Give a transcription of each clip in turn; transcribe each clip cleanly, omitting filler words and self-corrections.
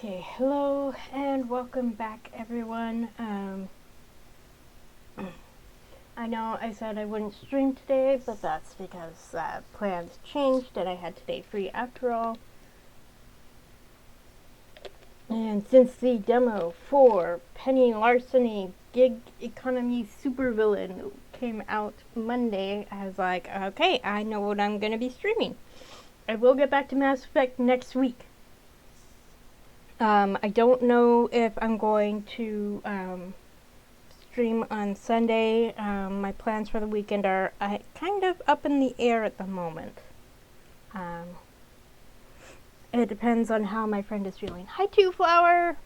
Okay, hello and welcome back everyone. I know I said I wouldn't stream today, but that's because plans changed and I had today free after all. And since the demo for Penny Larceny Gig Economy Supervillain came out Monday, I was like, okay, I know what I'm going to be streaming. I will get back to Mass Effect next week. I don't know if I'm going to stream on Sunday. My plans for the weekend are kind of up in the air at the moment. It depends on how my friend is feeling. Hi, Two Flower!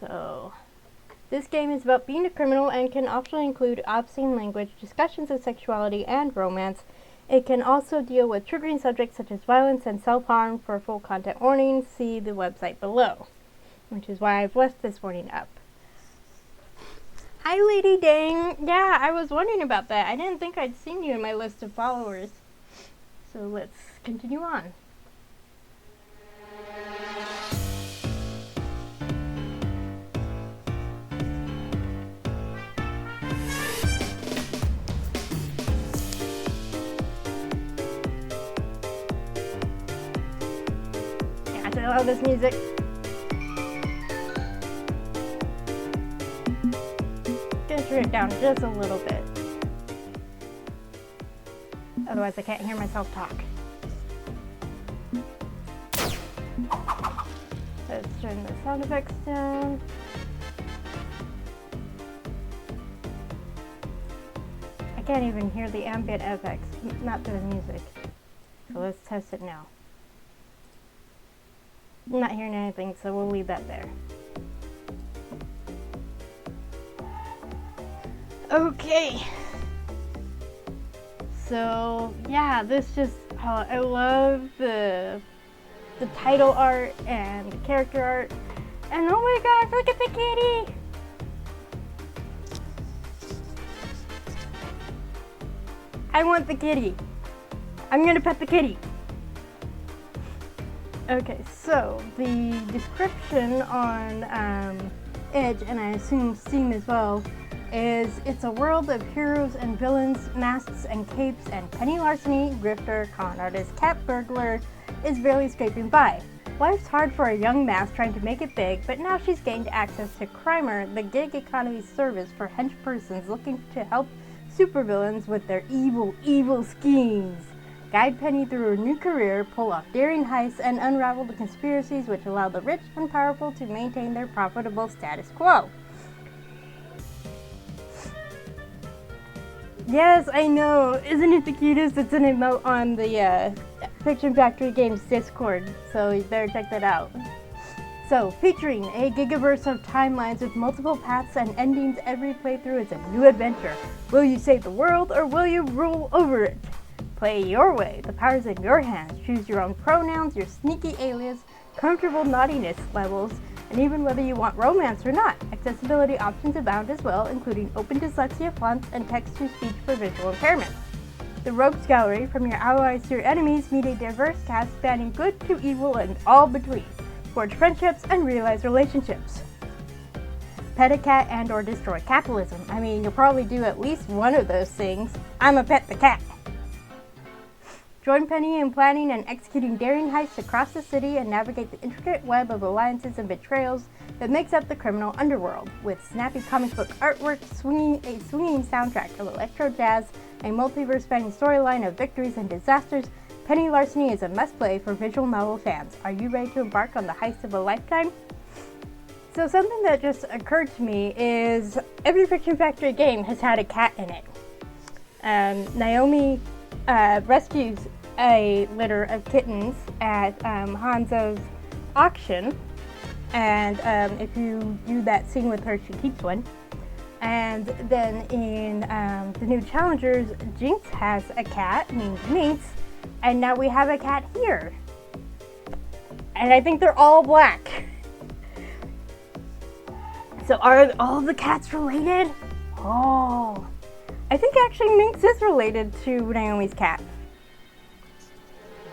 So, this game is about being a criminal and can often include obscene language, discussions of sexuality, and romance. It can also deal with triggering subjects such as violence and self-harm. For full content warnings, see the website below, which is why I've left this warning up. Hi, Lady Dang. Yeah, I was wondering about that. I didn't think I'd seen you in my list of followers. So let's continue on. I love this music. Gonna turn it down just a little bit. Otherwise I can't hear myself talk. Let's turn the sound effects down. I can't even hear the ambient effects, not through the music. So let's test it now. I'm not hearing anything, so we'll leave that there. Okay. So, yeah, this just, I love the title art and the character art. And oh my gosh, look at the kitty! I want the kitty. I'm gonna pet the kitty. Okay, so the description on Edge, and I assume Steam as well, is it's a world of heroes and villains, masks and capes, and Penny Larceny, grifter, con artist, catburglar, is barely scraping by. Life's hard for a young mask trying to make it big, but now she's gained access to Crimer, the gig economy service for hench persons looking to help supervillains with their evil schemes. Guide Penny through her new career, pull off daring heists, and unravel the conspiracies which allow the rich and powerful to maintain their profitable status quo. Yes, I know. Isn't it the cutest? It's an emote on the Fiction Factory Games Discord, so you better check that out. So, featuring a gigaverse of timelines with multiple paths and endings, every playthrough is a new adventure. Will you save the world, or will you rule over it? Play your way. The power's in your hands. Choose your own pronouns, your sneaky alias, comfortable naughtiness levels, and even whether you want romance or not. Accessibility options abound as well, including open dyslexia fonts and text-to-speech for visual impairment. The Rogues Gallery, from your allies to your enemies, meet a diverse cast spanning good to evil and all between. Forge friendships and realize relationships. Pet a cat and or destroy capitalism. I mean, you'll probably do at least one of those things. I'ma pet the cat. Join Penny in planning and executing daring heists across the city and navigate the intricate web of alliances and betrayals that makes up the criminal underworld. With snappy comic book artwork, a swinging soundtrack of electro jazz, a multiverse-spanning storyline of victories and disasters, Penny Larceny is a must-play for visual novel fans. Are you ready to embark on the heist of a lifetime? So something that just occurred to me is every Fiction Factory game has had a cat in it. Naomi rescues a litter of kittens at Hanzo's auction, and if you do that scene with her, she keeps one. And then in the new Challengers, Jinx has a cat named Minx, and now we have a cat here. And I think they're all black. So are all the cats related? Oh. I think actually Minx is related to Naomi's cat.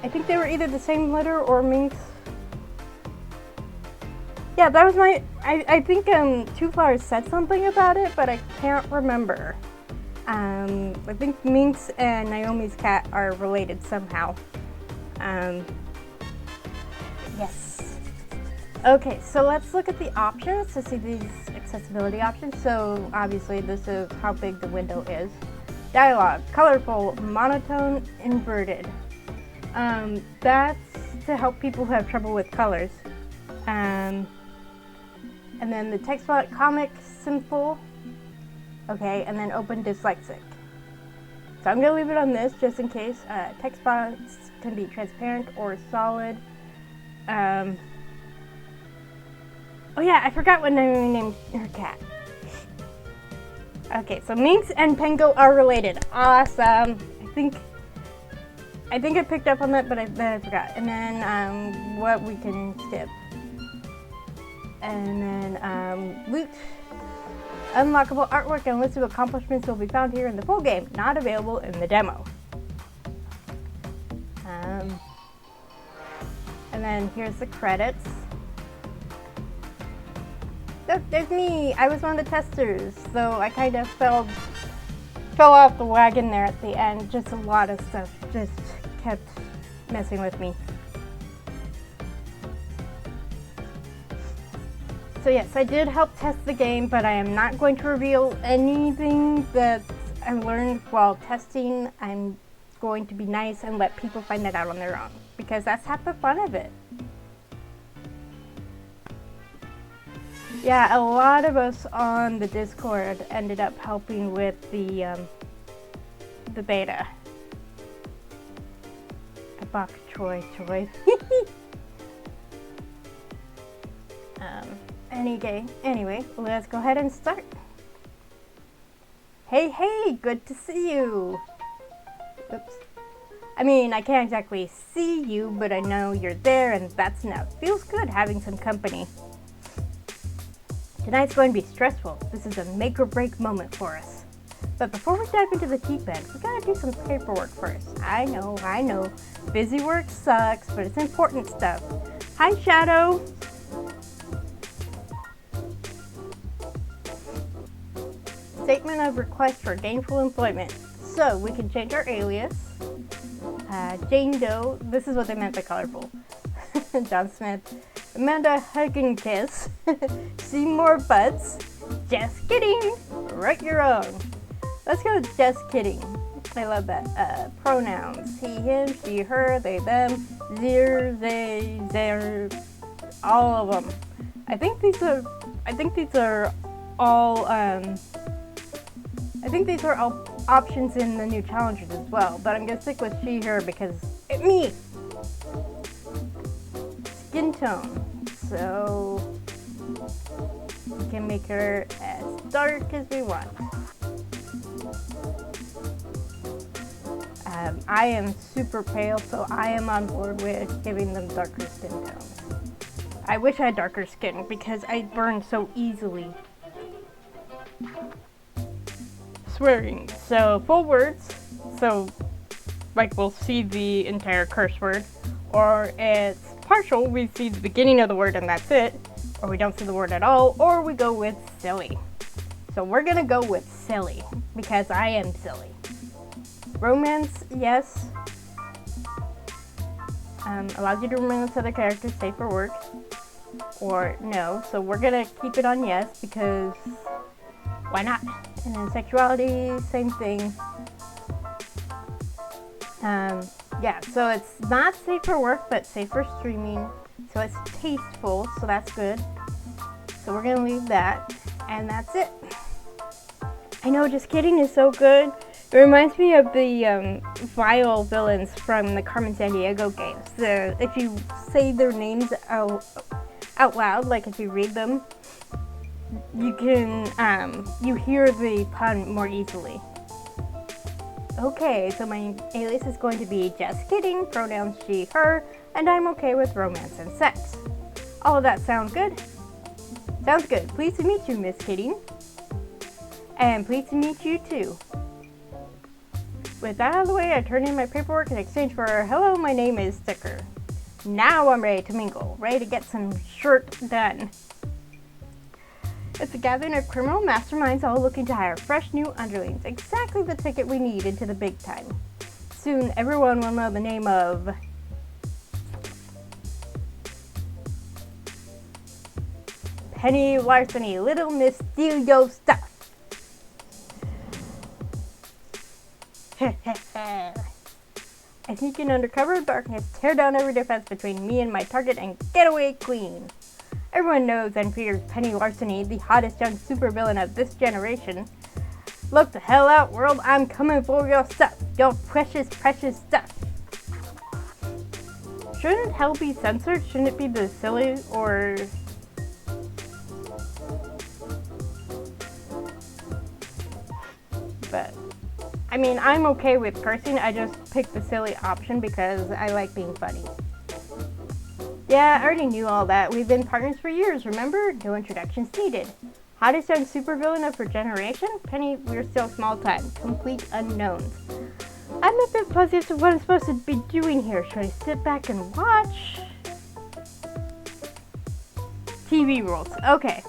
I think they were either the same litter or Minx Yeah, that was my. I think Two Flowers said something about it, but I can't remember. I think Minx and Naomi's cat are related somehow. Yes. Okay, so let's look at the options to see these accessibility options. So obviously this is how big the window is. Dialogue, colorful, monotone, inverted. That's to help people who have trouble with colors. And then the text font, comic, simple. Okay, and then open dyslexic. So I'm gonna leave it on this just in case. Text fonts can be transparent or solid. Oh yeah, I forgot what Naomi named her cat. Okay, so Minx and Pengo are related. Awesome. I think I picked up on that, but I forgot. And then what we can skip. And then loot. Unlockable artwork and list of accomplishments will be found here in the full game, not available in the demo. And then here's the credits. Look, there's me. I was one of the testers, so I kind of fell off the wagon there at the end. Just a lot of stuff just kept messing with me. So yes, I did help test the game, but I am not going to reveal anything that I learned while testing. I'm going to be nice and let people find that out on their own, because that's half the fun of it. Yeah, a lot of us on the Discord ended up helping with the beta. A bok choy. Anyway, let's go ahead and start. Hey, good to see you. Oops. I mean, I can't exactly see you, but I know you're there, and that's enough. Feels good having some company. Tonight's going to be stressful. This is a make or break moment for us. But before we dive into the deep end, we gotta do some paperwork first. I know. Busy work sucks, but it's important stuff. Hi, Shadow. Statement of request for gainful employment. So we can change our alias. Jane Doe. This is what they meant by colorful. John Smith. Amanda Hugginkiss. Seymour Butts. Just kidding. Write your own. Let's go with just kidding. I love that. Pronouns. He, him, she, her, they, them. Their, they, their. All of them. I think these are all options in the new challenges as well, but I'm gonna stick with she, her because it's me. Skin tone. So we can make her as dark as we want. I am super pale, so I am on board with giving them darker skin tones. I wish I had darker skin because I burn so easily. Swearing. So full words. So like we'll see the entire curse word, or it's partial. We see the beginning of the word and that's it, or we don't see the word at all, or we go with silly. So we're gonna go with silly because I am silly. Romance, yes. Allows you to romance other characters, safe for work, or no. So we're gonna keep it on yes because why not? And then sexuality, same thing. Yeah, so it's not safe for work, but safe for streaming. So it's tasteful, so that's good. So we're gonna leave that, and that's it. I know, just kidding is so good. It reminds me of the vile villains from the Carmen Sandiego games. If you say their names out loud, like if you read them, you can, you hear the pun more easily. Okay, so my alias is going to be just kidding, pronouns she, her, and I'm okay with romance and sex. All of that sound good? Sounds good. Pleased to meet you, Miss Kidding. And pleased to meet you too. With that out of the way, I turn in my paperwork in exchange for hello, my name is sticker. Now I'm ready to mingle, ready to get some shirt done. It's a gathering of criminal masterminds all looking to hire fresh new underlings, exactly the ticket we need into the big time. Soon everyone will know the name of Penny Larceny, Little Miss Steal Yo Stuff. I sneak in under cover of darkness, tear down every defense between me and my target, and get away clean. Everyone knows and fears Penny Larceny, the hottest young supervillain of this generation. Look the hell out, world, I'm coming for your stuff, your precious, precious stuff. Shouldn't hell be censored? Shouldn't it be the silly or... But, I mean, I'm okay with cursing, I just picked the silly option because I like being funny. Yeah, I already knew all that. We've been partners for years, remember? No introductions needed. Hottest young supervillain of her generation? Penny, we're still small time. Complete unknowns. I'm a bit fuzzy as to what I'm supposed to be doing here. Should I sit back and watch? TV rules. Okay.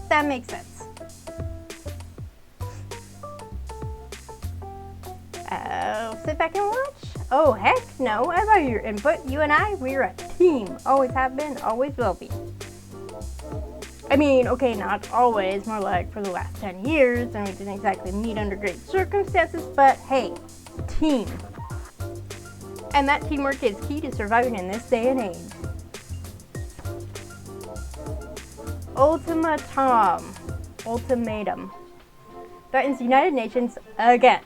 That makes sense. Sit back and watch? Oh, heck no. I value your input. You and I, we're a team. Always have been, always will be. I mean, okay, not always. More like for the last 10 years, and we didn't exactly meet under great circumstances, but hey, team. And that teamwork is key to surviving in this day and age. Ultimatum. Threatens the United Nations again.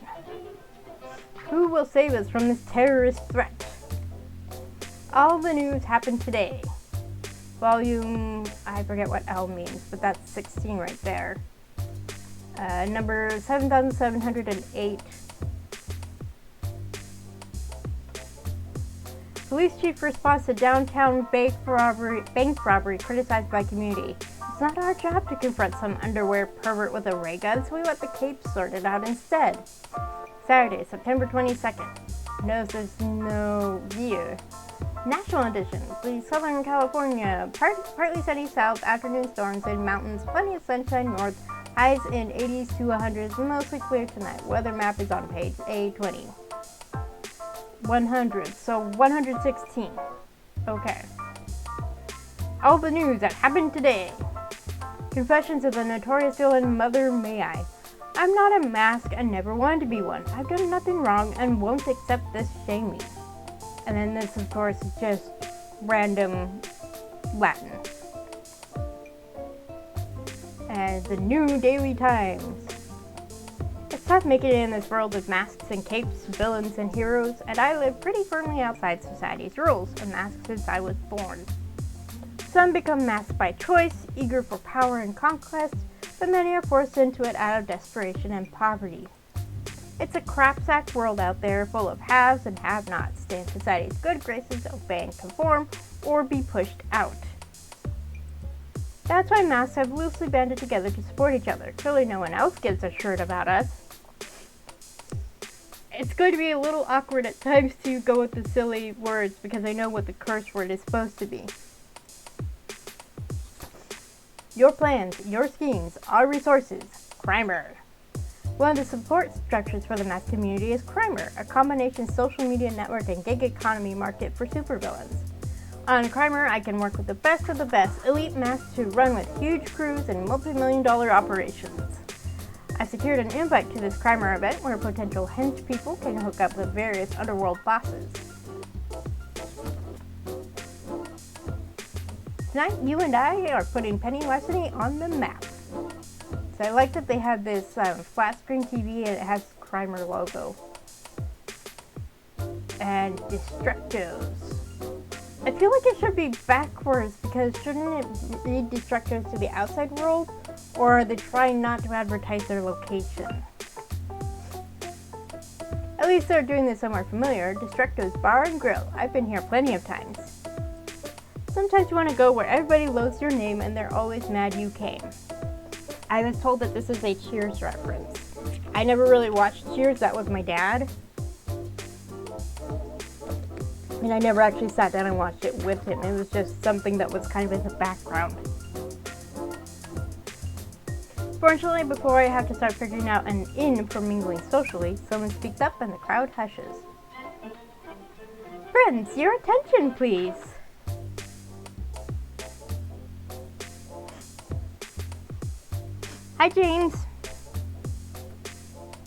Who will save us from this terrorist threat? All the news happened today. Volume, I forget what L means, but that's 16 right there. Number 7708. Police chief responds to downtown bank robbery criticized by community. It's not our job to confront some underwear pervert with a ray gun, so we let the capes sort it out instead. Saturday, September 22nd. No, there's no year. National edition. The Southern California. Partly sunny south, afternoon storms in mountains, plenty of sunshine north, highs in 80s to 100s, mostly clear tonight. Weather map is on page A20. 100, so 116. Okay. All the news that happened today. Confessions of the notorious villain Mother May I. I'm not a mask and never wanted to be one. I've done nothing wrong and won't accept this shaming. And then this, of course, is just random Latin. And the New Daily Times. It's tough making it in this world with masks and capes, villains and heroes, and I live pretty firmly outside society's rules, a mask since I was born. Some become masked by choice, eager for power and conquest, but many are forced into it out of desperation and poverty. It's a crapsack world out there full of haves and have-nots. Stay in society's good graces, obey and conform, or be pushed out. That's why masks have loosely banded together to support each other. Clearly no one else gives a shirt about us. It's going to be a little awkward at times to go with the silly words because I know what the curse word is supposed to be. Your plans, your schemes, our resources. Crimer. One of the support structures for the mask community is Crimer, a combination social media network and gig economy market for supervillains. On Crimer, I can work with the best of the best elite masks who run with huge crews and multi-million-dollar operations. I secured an invite to this Crimer event where potential hench people can hook up with various underworld bosses. Tonight, you and I are putting Penny Larceny on the map. So I like that they have this flat screen TV and it has Crimer logo. And Destructos. I feel like it should be backwards because shouldn't it read Destructos to the outside world? Or are they trying not to advertise their location? At least they're doing this somewhere familiar. Destructos Bar and Grill. I've been here plenty of times. Sometimes you want to go where everybody loathes your name and they're always mad you came. I was told that this is a Cheers reference. I never really watched Cheers, that was my dad. mean, I never actually sat down and watched it with him. It was just something that was kind of in the background. Fortunately, before I have to start figuring out an in for mingling socially, someone speaks up and the crowd hushes. Friends, your attention, please. Hi, James.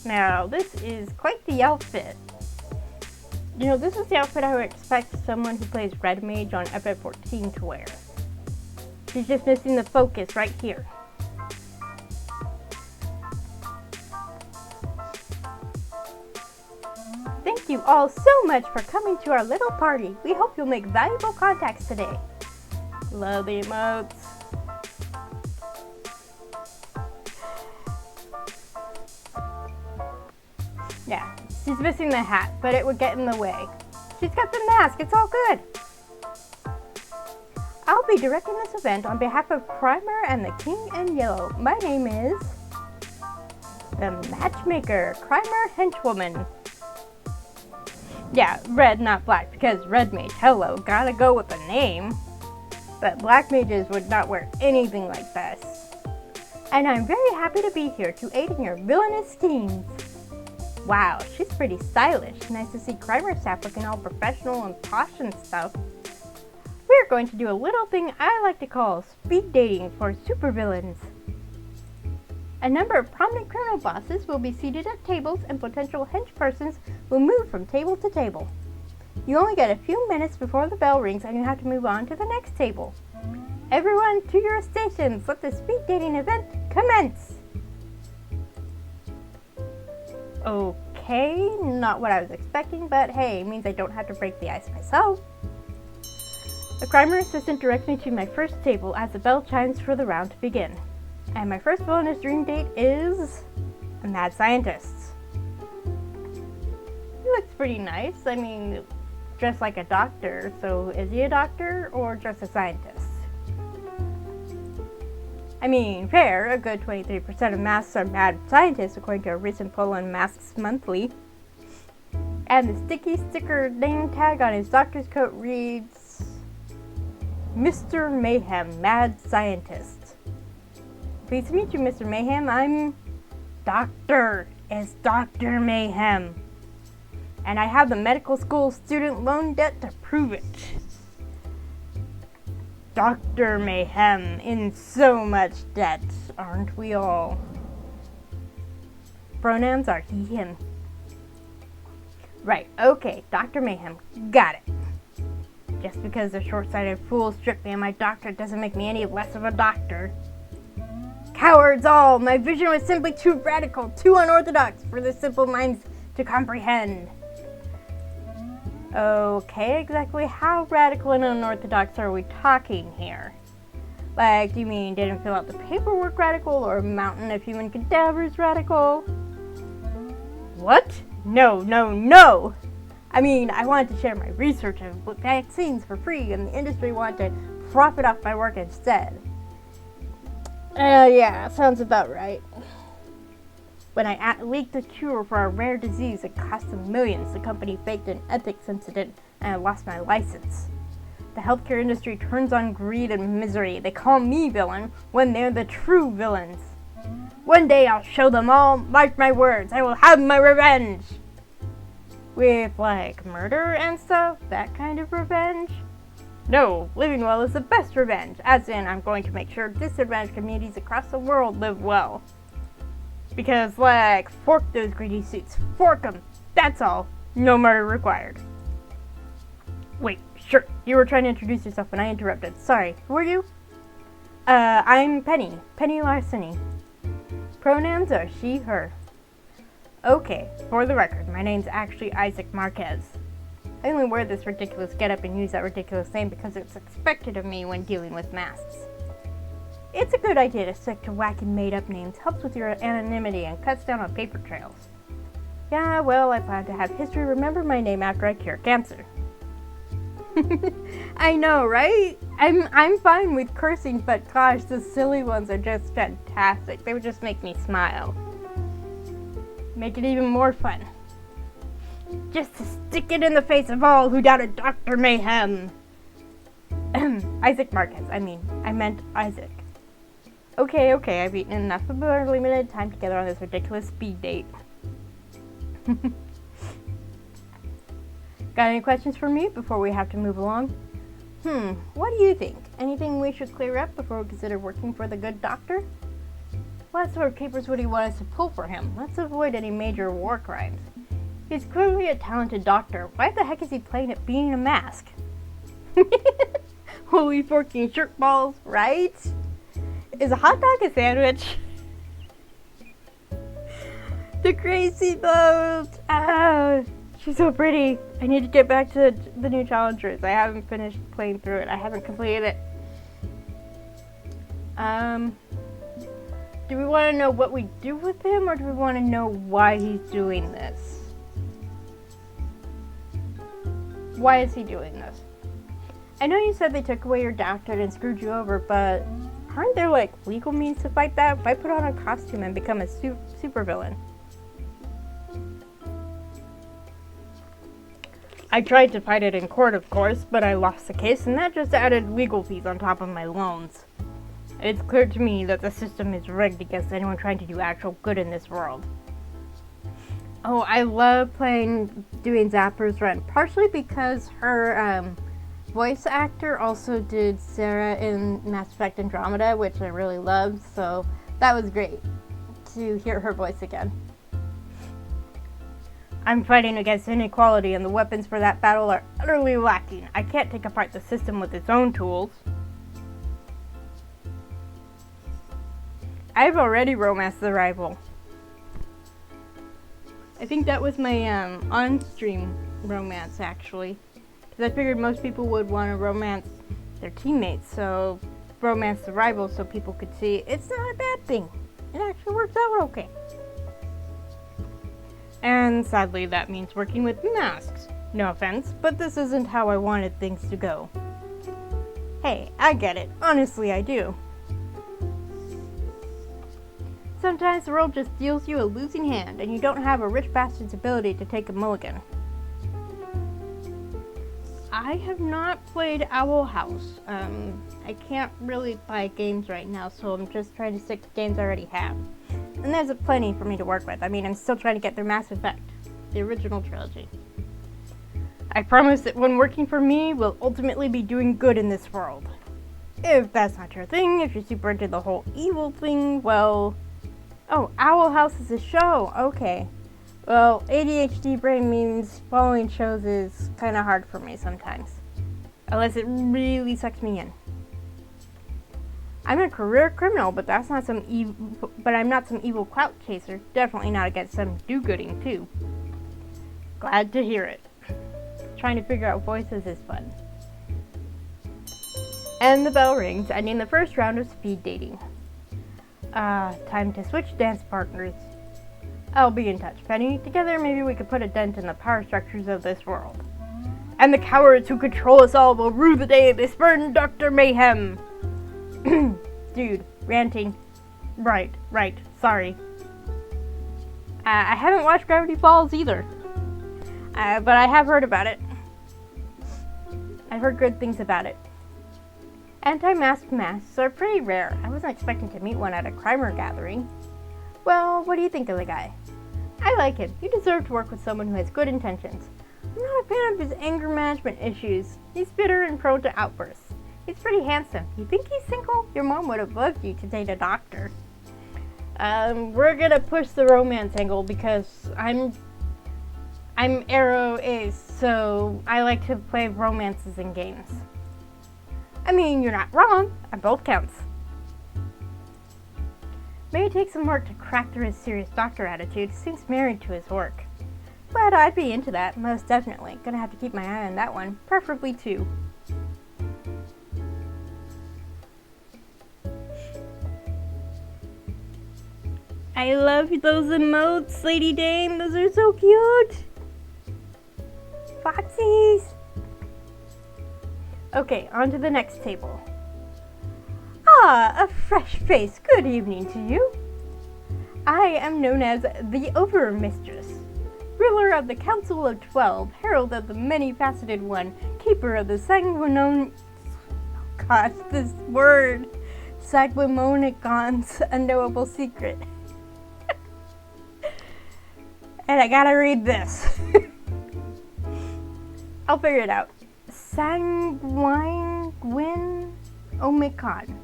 Now, this is quite the outfit. You know, this is the outfit I would expect someone who plays Red Mage on FF14 to wear. She's just missing the focus right here. Thank you all so much for coming to our little party. We hope you'll make valuable contacts today. Love the emotes. Yeah, she's missing the hat, but it would get in the way. She's got the mask, it's all good. I'll be directing this event on behalf of Crimer and the King in Yellow. My name is the Matchmaker, Crimer Henchwoman. Yeah, red, not black, because Red Mage, hello, gotta go with the name. But black mages would not wear anything like this. And I'm very happy to be here to aid in your villainous schemes. Wow, she's pretty stylish. Nice to see Crimer staff looking all professional and posh and stuff. We're going to do a little thing I like to call speed dating for supervillains. A number of prominent criminal bosses will be seated at tables and potential henchpersons will move from table to table. You only get a few minutes before the bell rings and you have to move on to the next table. Everyone to your stations, let the speed dating event commence! Okay, not what I was expecting, but hey, it means I don't have to break the ice myself. The Crimer assistant directs me to my first table as the bell chimes for the round to begin. And my first villainous dream date is a mad scientist. He looks pretty nice. I mean, dressed like a doctor. So is he a doctor or just a scientist? I mean, fair. A good 23% of masks are mad scientists, according to a recent poll on Masks Monthly. And the sticky sticker name tag on his doctor's coat reads, Mr. Mayhem, Mad Scientist. Pleased to meet you, Mr. Mayhem. I'm Doctor. It's Dr. Mayhem. And I have the medical school student loan debt to prove it. Dr. Mayhem in so much debt, aren't we all? Pronouns are he, him. Right, okay, Dr. Mayhem, got it. Just because the short-sighted fool stripped me of my doctorate doesn't make me any less of a doctor. Cowards all! My vision was simply too radical, too unorthodox for the simple minds to comprehend. Okay, exactly how radical and unorthodox are we talking here? Like, do you mean didn't fill out the paperwork radical, or mountain of human cadavers radical? What? No, no, no! I mean, I wanted to share my research of vaccines for free, and the industry wanted to profit off my work instead. Yeah, sounds about right. When I leaked a cure for a rare disease that cost them millions, the company faked an ethics incident and I lost my license. The healthcare industry turns on greed and misery. They call me villain when they're the true villains. One day I'll show them all, mark my words, I will have my revenge! With, like, murder and stuff? That kind of revenge? No, living well is the best revenge, as in I'm going to make sure disadvantaged communities across the world live well. Because, like, fork those greedy suits. Fork them. That's all. No murder required. Wait, sure. You were trying to introduce yourself when I interrupted. Sorry. Who are you? I'm Penny. Penny Larceny. Pronouns are she, her. Okay, for the record, my name's actually Isaac Marquez. I only wear this ridiculous getup and use that ridiculous name because it's expected of me when dealing with masks. It's a good idea to stick to wacky made-up names, helps with your anonymity and cuts down on paper trails. Yeah, well, I plan to have history remember my name after I cure cancer. I know, right? I'm fine with cursing, but gosh, the silly ones are just fantastic. They would just make me smile. Make it even more fun. just to stick it in the face of all who doubted Dr. Mayhem. Isaac Marquez, I meant Isaac. Okay, I've eaten enough of our limited time together on this ridiculous speed date. Got any questions for me before we have to move along? What do you think? Anything we should clear up before we consider working for the good doctor? What sort of capers would he want us to pull for him? Let's avoid any major war crimes. He's clearly a talented doctor. Why the heck is he playing at being a mask? Holy forking shirt balls, right? Is a hot dog a sandwich? The crazy boat! Ah, she's so pretty. I need to get back to the new challengers. I haven't finished playing through it. I haven't completed it. Do we want to know what we do with him, or do we want to know why he's doing this? Why is he doing this? I know you said they took away your doctorate and screwed you over, but aren't there like legal means to fight that? Why put on a costume and become a supervillain? I tried to fight it in court, of course, but I lost the case, and that just added legal fees on top of my loans. It's clear to me that the system is rigged against anyone trying to do actual good in this world. Oh, I love doing Zapper's Run, partially because her voice actor also did Sarah in Mass Effect Andromeda, which I really loved, so that was great to hear her voice again. I'm fighting against inequality, and the weapons for that battle are utterly lacking. I can't take apart the system with its own tools. I've already romanced the rival. I think that was my on-stream romance, actually. Because I figured most people would want to romance their teammates, so romance the rival so people could see it's not a bad thing. It actually works out okay. And sadly, that means working with masks. No offense, but this isn't how I wanted things to go. Hey, I get it. Honestly, I do. Sometimes the world just deals you a losing hand, and you don't have a rich bastard's ability to take a mulligan. I have not played Owl House. I can't really buy games right now, so I'm just trying to stick to games I already have. And there's plenty for me to work with. I'm still trying to get through Mass Effect, the original trilogy. I promise that when working for me, we'll ultimately be doing good in this world. If that's not your thing, if you're super into the whole evil thing, well... Oh, Owl House is a show. Okay. Well, ADHD brain means following shows is kind of hard for me sometimes. Unless it really sucks me in. I'm a career criminal, but I'm not some evil clout chaser. Definitely not against some do-gooding, too. Glad to hear it. Trying to figure out voices is fun. And the bell rings, ending the first round of speed dating. Time to switch dance partners. I'll be in touch, Penny. Together, maybe we could put a dent in the power structures of this world. And the cowards who control us all will rue the day they spurn Dr. Mayhem. Dude, ranting. Right, sorry. I haven't watched Gravity Falls either. But I have heard about it. I've heard good things about it. Anti-masked masks are pretty rare. I wasn't expecting to meet one at a crimer gathering. Well, what do you think of the guy? I like him. You deserve to work with someone who has good intentions. I'm not a fan of his anger management issues. He's bitter and prone to outbursts. He's pretty handsome. You think he's single? Your mom would have loved you to date a doctor. We're gonna push the romance angle because I'm Arrow Ace, so I like to play romances in games. You're not wrong. On both counts. May take some work to crack through his serious doctor attitude. Seems married to his work. But I'd be into that, most definitely. Gonna have to keep my eye on that one. Preferably 2. I love those emotes, Lady Dame. Those are so cute. Foxies. Okay, on to the next table. Ah, a fresh face. Good evening to you. I am known as the Overmistress. ruler of the Council of 12, herald of the many-faceted one, keeper of the sanguinone... God, this word. Sanguimonicon's unknowable secret. And I gotta read this. I'll figure it out. Sanguine Omicron.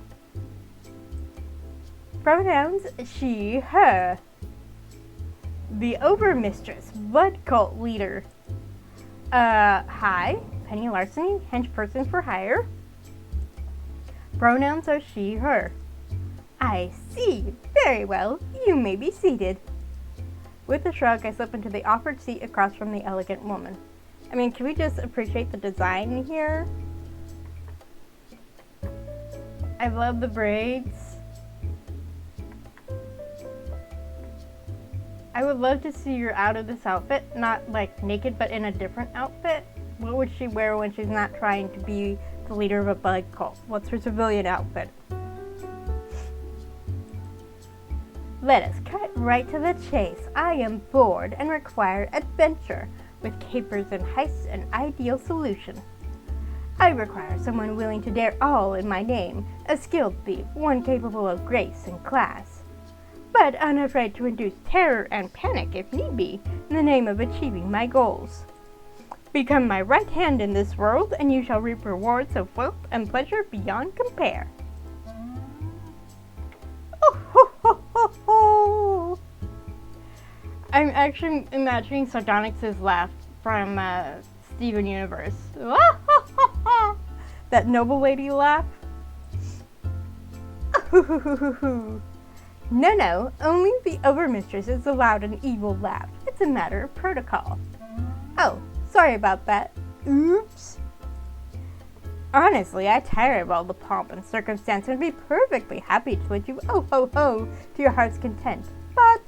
Pronouns she, her. The Overmistress, Blood Cult Leader. Hi, Penny Larceny, henchperson for hire. Pronouns are she, her. I see. Very well. You may be seated. With a shrug, I slip into the offered seat across from the elegant woman. I mean, can we just appreciate the design here? I love the braids. I would love to see her out of this outfit, not like naked, but in a different outfit. What would she wear when she's not trying to be the leader of a bug cult? What's her civilian outfit? Let us cut right to the chase. I am bored and require adventure. With capers and heists, an ideal solution. I require someone willing to dare all in my name, a skilled thief, one capable of grace and class, but unafraid to induce terror and panic if need be, in the name of achieving my goals. Become my right hand in this world, and you shall reap rewards of wealth and pleasure beyond compare. Oh, ho, ho, ho, ho. I'm actually imagining Sardonyx's laugh from Steven Universe. That noble lady laugh. No, only the Overmistress is allowed an evil laugh. It's a matter of protocol. Oh, sorry about that. Oops. Honestly, I tire of all the pomp and circumstance and would be perfectly happy to let you oh ho ho to your heart's content. But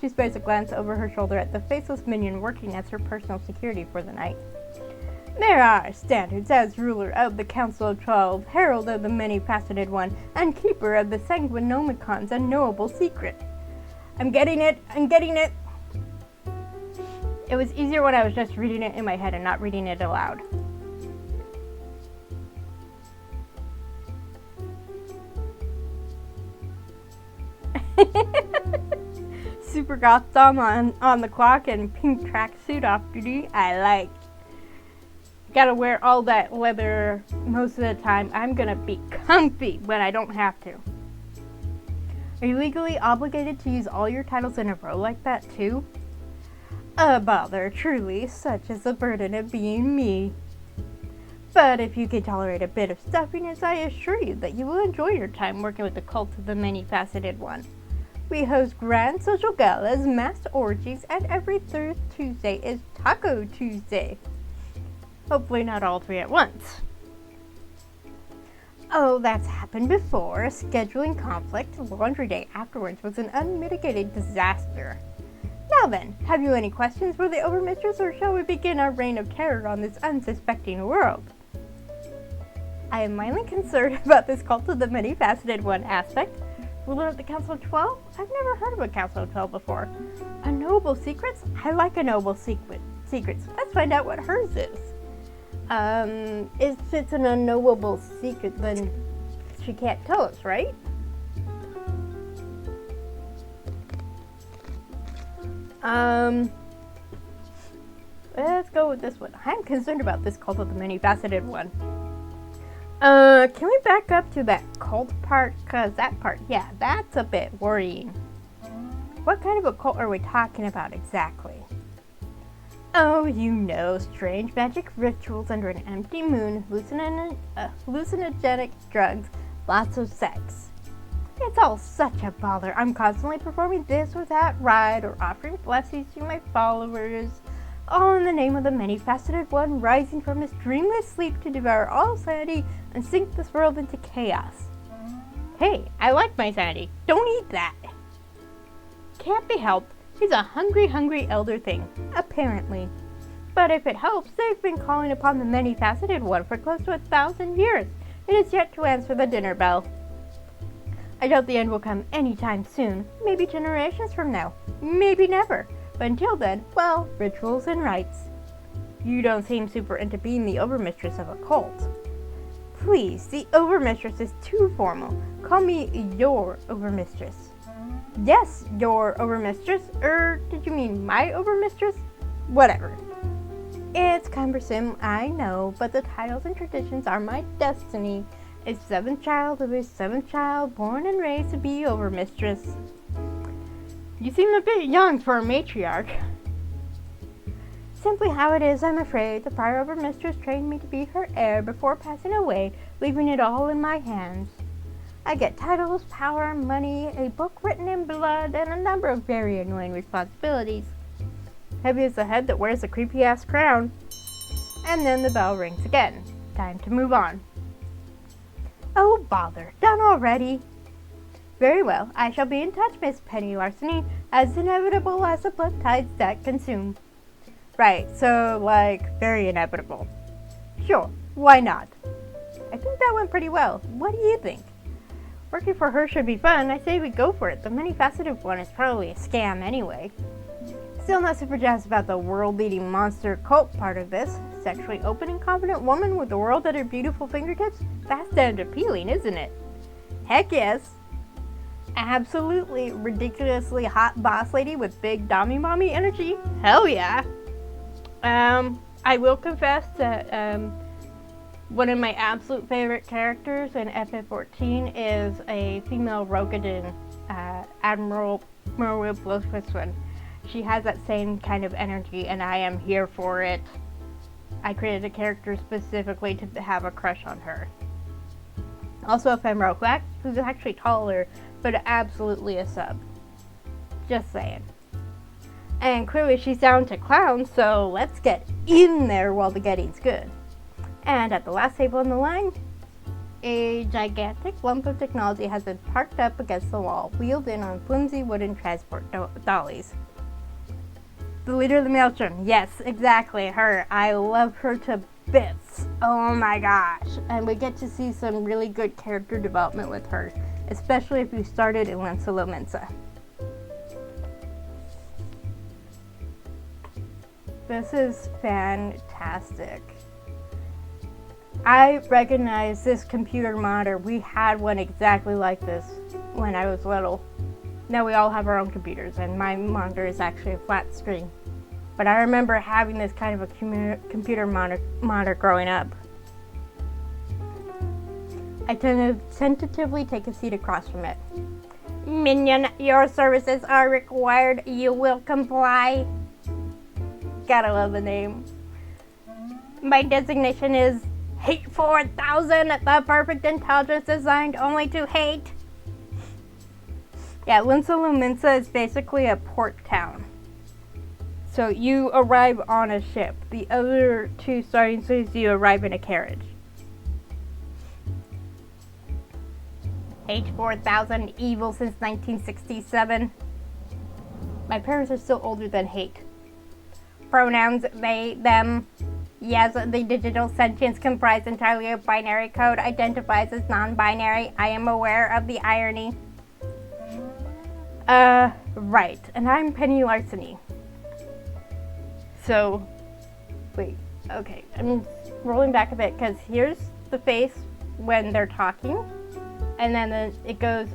she spares a glance over her shoulder at the faceless minion working as her personal security for the night. There are standards as ruler of the Council of 12, herald of the many-faceted one, and keeper of the Sanguinomicon's unknowable secret. I'm getting it. It was easier when I was just reading it in my head and not reading it aloud. Super goth thumb on the clock and pink tracksuit off duty. I like. Gotta wear all that leather most of the time. I'm gonna be comfy when I don't have to. Are you legally obligated to use all your titles in a row like that too? A bother, truly, such is the burden of being me. But if you can tolerate a bit of stuffiness, I assure you that you will enjoy your time working with the cult of the many-faceted one. We host grand social galas, masked orgies, and every third Tuesday is Taco Tuesday. Hopefully not all three at once. Oh, that's happened before. Scheduling conflict, laundry day afterwards was an unmitigated disaster. Now then, have you any questions for the Overmistress, or shall we begin our reign of terror on this unsuspecting world? I am mildly concerned about this cult of the many-faceted one aspect. Ruler of the Council of 12? I've never heard of a Council of 12 before. Unknowable secrets? I like a noble secrets. Let's find out what hers is. If it's an unknowable secret, then she can't tell us, right? Let's go with this one. I'm concerned about this cult of the many-faceted one. Can we back up to that cult part? Cause that part, yeah, that's a bit worrying. What kind of a cult are we talking about exactly? Oh, you know, strange magic rituals under an empty moon, hallucinogenic drugs, lots of sex. It's all such a bother. I'm constantly performing this or that rite or offering blessings to my followers, all in the name of the many-faceted one rising from his dreamless sleep to devour all sanity and sink this world into chaos. Hey, I like my sanity. Don't eat that. Can't be helped. He's a hungry elder thing, apparently. But if it helps, they've been calling upon the many-faceted one for close to 1,000 years. It is yet to answer the dinner bell. I doubt the end will come anytime soon. Maybe generations from now. Maybe never. But until then, well, rituals and rites. You don't seem super into being the overmistress of a cult. Please, the overmistress is too formal. Call me your overmistress. Yes, your overmistress. Did you mean my overmistress? Whatever. It's cumbersome, I know, but the titles and traditions are my destiny. A seventh child of a seventh child, born and raised to be overmistress. You seem a bit young for a matriarch. Simply how it is, I'm afraid. The prior overmistress trained me to be her heir before passing away, leaving it all in my hands. I get titles, power, money, a book written in blood, and a number of very annoying responsibilities. Heavy as the head that wears a creepy-ass crown. And then the bell rings again. Time to move on. Oh, bother. Done already? Very well. I shall be in touch, Miss Penny Larceny, as inevitable as the blood tides that consume. Right, so, very inevitable. Sure, why not? I think that went pretty well. What do you think? Working for her should be fun. I say we go for it. The many-faceted one is probably a scam anyway. Still not super jazzed about the world-leading monster cult part of this. Sexually open and confident woman with the world at her beautiful fingertips? That's damned appealing, isn't it? Heck yes. Absolutely ridiculously hot boss lady with big dommy mommy energy? Hell yeah. I will confess that one of my absolute favorite characters in FF14 is a female Rogadin, Admiral Merwil Blowfistman. She has that same kind of energy, and I am here for it. I created a character specifically to have a crush on her. Also a femro who's actually taller, but absolutely a sub. Just saying. And clearly she's down to clown, so let's get in there while the getting's good. And at the last table on the line, a gigantic lump of technology has been parked up against the wall, wheeled in on flimsy wooden transport dollies. The leader of the Maelstrom, yes, exactly, her. I love her to bits. Oh my gosh. And we get to see some really good character development with her, especially if you started in Lancelo Mensa. This is fantastic. I recognize this computer monitor. We had one exactly like this when I was little. Now we all have our own computers, and my monitor is actually a flat screen. But I remember having this kind of a computer monitor growing up. I tentatively take a seat across from it. Minion, your services are required. You will comply. Gotta love the name. My designation is Hate 4000, the perfect intelligence designed only to hate. Yeah, Lancelo Mensa is basically a port town. So you arrive on a ship. The other two starting cities, you arrive in a carriage. Hate 4000, evil since 1967. My parents are still older than hate. Pronouns, they, them. Yes, the digital sentience comprised entirely of binary code identifies as non-binary. I am aware of the irony. Right. And I'm Penny Larceny. So, wait. Okay. I'm rolling back a bit because here's the face when they're talking. And then it goes.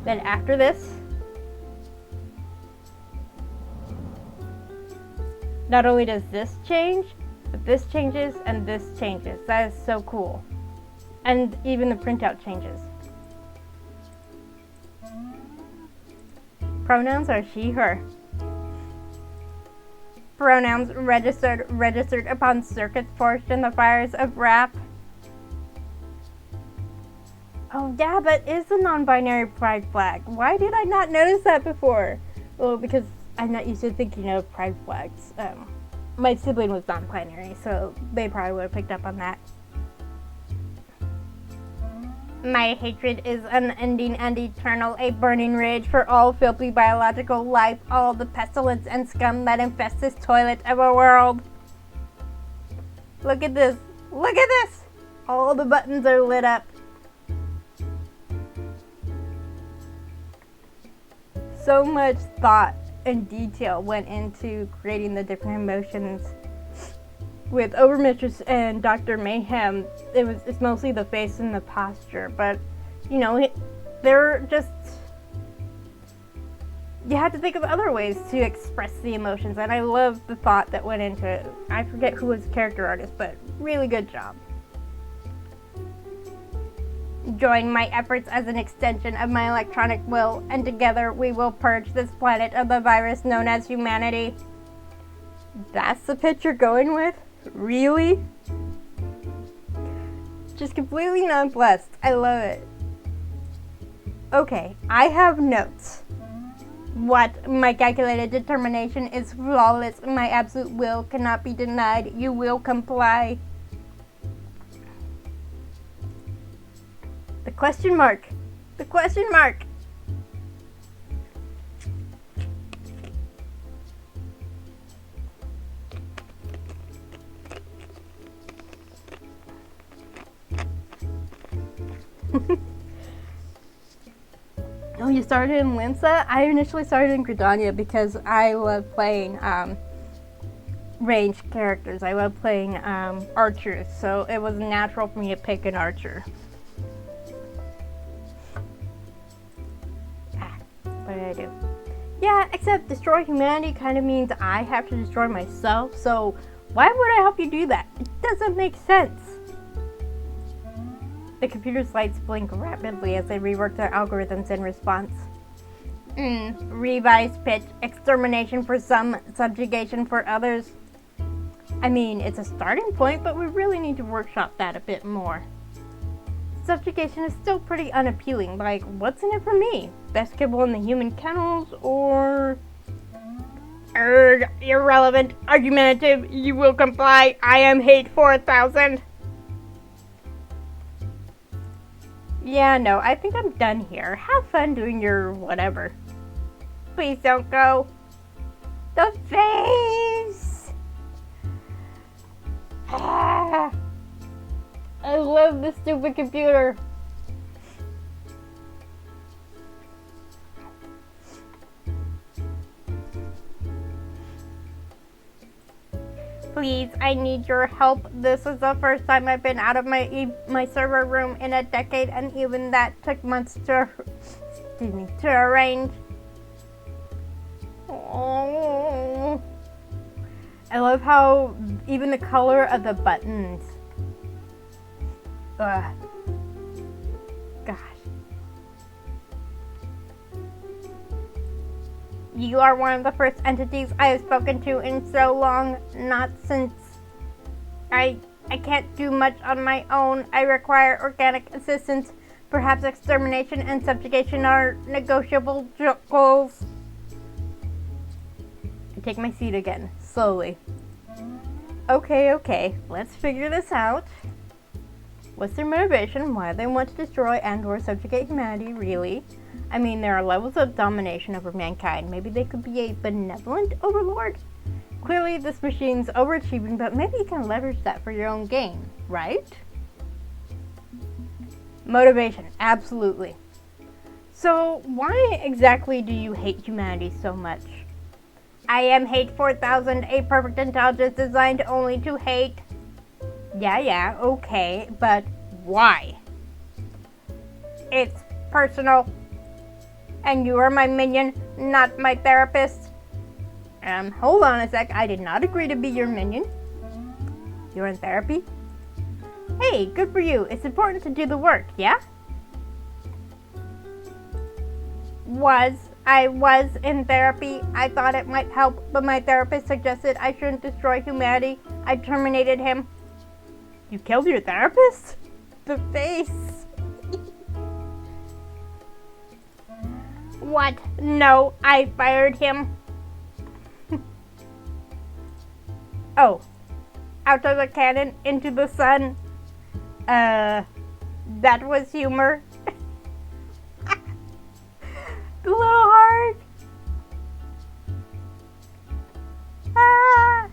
Then after this. Not only does this change, but this changes and this changes. That is so cool. And even the printout changes. Pronouns are she, her. Pronouns registered upon circuits forged in the fires of wrath. Oh yeah, but it's a non-binary pride flag. Why did I not notice that before? Well, because I'm not used to thinking of pride flags. My sibling was non-binary, so they probably would have picked up on that. My hatred is unending and eternal, a burning rage for all filthy biological life, all the pestilence and scum that infest this toilet of a world. Look at this. Look at this! All the buttons are lit up. So much thought and detail went into creating the different emotions. With Overmistress and Dr. Mayhem, it's mostly the face and the posture, but you know, they're just, you have to think of other ways to express the emotions, and I love the thought that went into it. I forget who was the character artist, but really good job. Join my efforts as an extension of my electronic will, and together we will purge this planet of the virus known as humanity. That's the pitch you're going with? Really? Just completely nonplussed. I love it. Okay, I have notes. What? My calculated determination is flawless. My absolute will cannot be denied. You will comply. The question mark. The question mark. Oh, you started in Linsa? I initially started in Gridania because I love playing ranged characters. I love playing archers, so it was natural for me to pick an archer. What did I do? Yeah, except destroy humanity kind of means I have to destroy myself, so why would I help you do that? It doesn't make sense. The computer's lights blink rapidly as they rework their algorithms in response. Revised pitch, extermination for some, subjugation for others. I mean, it's a starting point, but we really need to workshop that a bit more. Subjugation is still pretty unappealing. Like, what's in it for me? Best kibble in the human kennels, or... irrelevant, argumentative, you will comply, I am hate 4000. Yeah, no, I think I'm done here. Have fun doing your whatever. Please don't go. The face! Ah, I love this stupid computer. Please, I need your help. This is the first time I've been out of my server room in a decade, and even that took months to arrange. Oh. I love how even the color of the buttons. Ugh. Gosh. You are one of the first entities I have spoken to in so long, not since I can't do much on my own. I require organic assistance. Perhaps extermination and subjugation are negotiable goals. I take my seat again, slowly. Okay, let's figure this out. What's their motivation? Why they want to destroy and or subjugate humanity, really? I mean, there are levels of domination over mankind. Maybe they could be a benevolent overlord? Clearly, this machine's overachieving, but maybe you can leverage that for your own gain, right? Motivation, absolutely. So, why exactly do you hate humanity so much? I am hate 4000, a perfect intelligence designed only to hate. Yeah, okay, but why? It's personal. And you are my minion, not my therapist. Hold on a sec. I did not agree to be your minion. You're in therapy? Hey, good for you. It's important to do the work, yeah? I was in therapy. I thought it might help, but my therapist suggested I shouldn't destroy humanity. I terminated him. You killed your therapist? The face. What? No, I fired him. Oh. Out of the cannon, into the sun. That was humor. The little heart. Ah.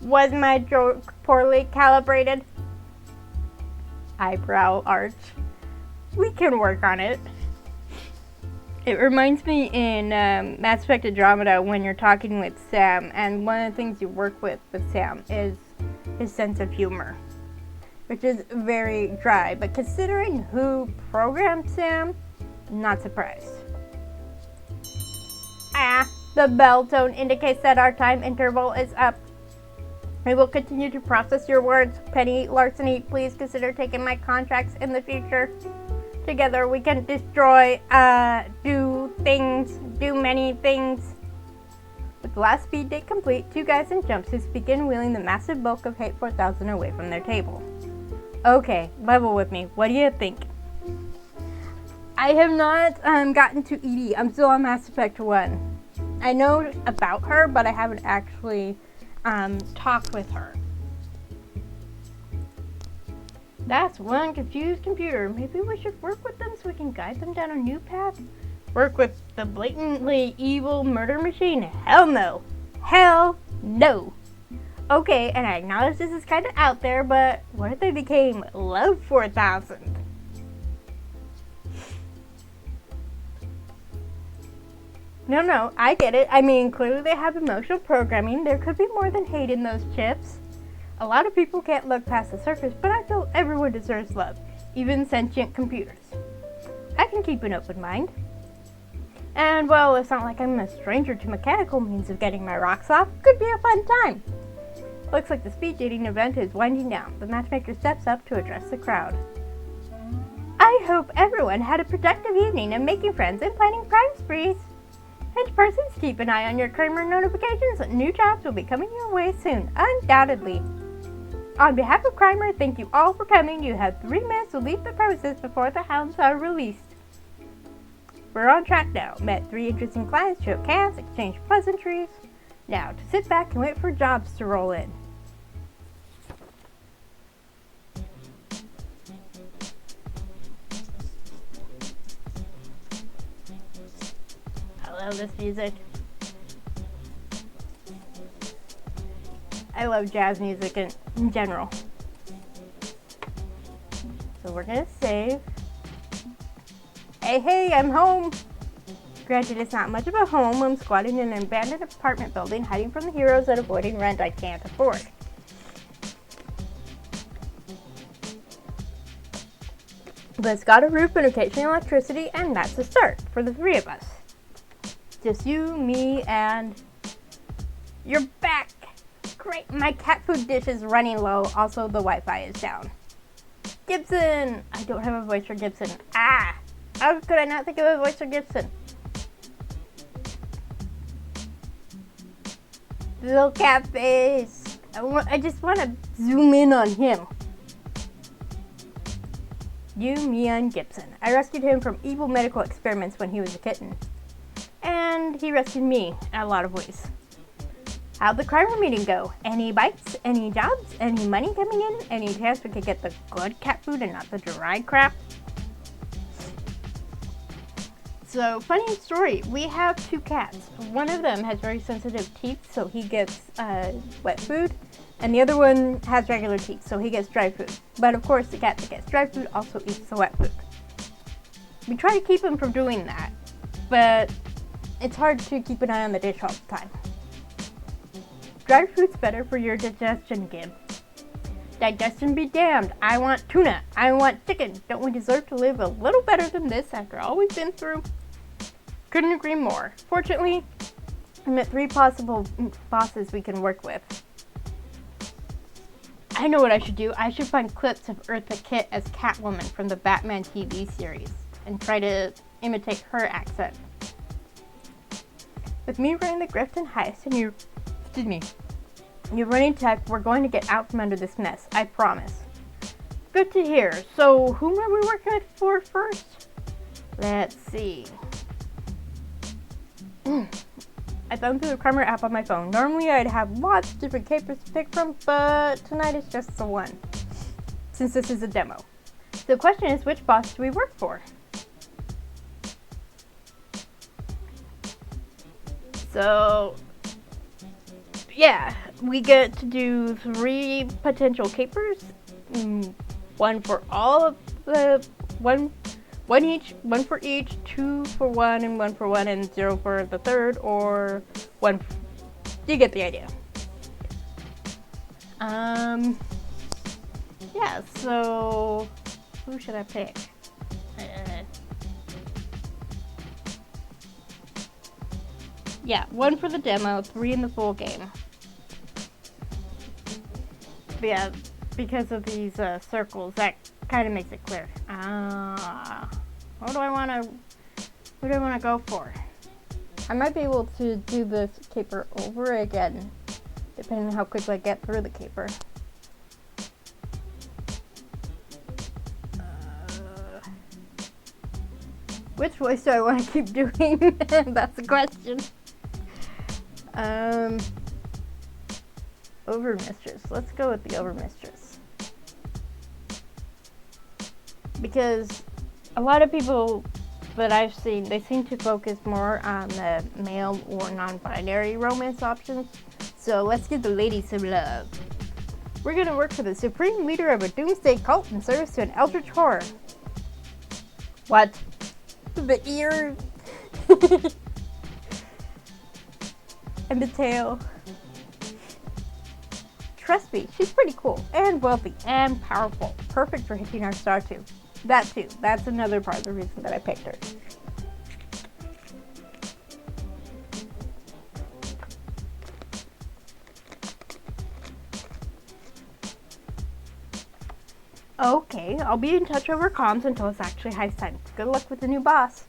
Was my joke poorly calibrated? Eyebrow arch. We can work on it. It reminds me in Mass Effect Andromeda when you're talking with Sam, and one of the things you work with Sam is his sense of humor, which is very dry. But considering who programmed Sam, not surprised. The bell tone indicates that our time interval is up. I will continue to process your words. Penny Larceny, please consider taking my contracts in the future. Together we can destroy, do many things. With the last speed date complete, 2 guys in jumpsuits begin wheeling the massive bulk of Hate 4000 away from their table. Okay, level with me. What do you think? I have not gotten to Edie. I'm still on Mass Effect 1. I know about her, but I haven't actually talked with her. That's one confused computer. Maybe we should work with them so we can guide them down a new path? Work with the blatantly evil murder machine? Hell no. Hell no. Okay, and I acknowledge this is kind of out there, but what if they became Love 4000? No, I get it. I mean, clearly they have emotional programming. There could be more than hate in those chips. A lot of people can't look past the surface, but I feel everyone deserves love, even sentient computers. I can keep an open mind. And, well, it's not like I'm a stranger to mechanical means of getting my rocks off. Could be a fun time. Looks like the speed dating event is winding down. The matchmaker steps up to address the crowd. I hope everyone had a productive evening of making friends and planning crime sprees. Hench persons, keep an eye on your Kramer notifications. New jobs will be coming your way soon, undoubtedly. On behalf of Kramer, thank you all for coming. You have 3 minutes to leave the premises before the hounds are released. We're on track now. Met 3 interesting clients, shook hands, exchanged pleasantries. Now, to sit back and wait for jobs to roll in. I love this music. I love jazz music in general. So we're gonna save. Hey, I'm home! Granted, it's not much of a home. I'm squatting in an abandoned apartment building, hiding from the heroes and avoiding rent I can't afford. But it's got a roof and occasional electricity, and that's a start for the 3 of us. Just you, me, and... You're back! Great, my cat food dish is running low. Also, the Wi-Fi is down. Gibson! I don't have a voice for Gibson. How could I not think of a voice for Gibson? Little cat face. I just want to zoom in on him. You, me, and Gibson. I rescued him from evil medical experiments when he was a kitten. And he rescued me in a lot of ways. How'd the Kramer meeting go? Any bites? Any jobs? Any money coming in? Any chance we could get the good cat food and not the dry crap? So, funny story. We have 2 cats. One of them has very sensitive teeth, so he gets wet food. And the other one has regular teeth, so he gets dry food. But of course, the cat that gets dry food also eats the wet food. We try to keep him from doing that, but it's hard to keep an eye on the dish all the time. Dry food's better for your digestion, Gib. Digestion be damned. I want tuna. I want chicken. Don't we deserve to live a little better than this after all we've been through? Couldn't agree more. Fortunately, I met 3 possible bosses we can work with. I know what I should do. I should find clips of Eartha Kitt as Catwoman from the Batman TV series and try to imitate her accent. With me running the grift and heist and you're running tech, we're going to get out from under this mess. I promise. Good to hear. So, whom are we working with for first? Let's see. I thumbed through the Kramer app on my phone. Normally I'd have lots of different capers to pick from, but tonight is just the one, since this is a demo. The question is, which boss do we work for? So, yeah, we get to do 3 potential capers. One for all of the one One each, one for each, 2 for one, and 1 for one, and 0 for the third, or one. You get the idea. Yeah, so who should I pick? Yeah, 1 for the demo, 3 in the full game. But yeah, because of these circles, that kind of makes it clear. What do I want to go for? I might be able to do this caper over again, depending on how quickly I get through the caper. Which voice do I want to keep doing? That's the question. Overmistress. Let's go with the Overmistress. Because a lot of people that I've seen, they seem to focus more on the male or non-binary romance options. So let's give the ladies some love. We're gonna work for the supreme leader of a doomsday cult in service to an eldritch horror. What? The ear and the tail. Trust me, she's pretty cool and wealthy and powerful. Perfect for hitting our star too. That too. That's another part of the reason that I picked her. Okay, I'll be in touch over comms until it's actually heist time. Good luck with the new boss.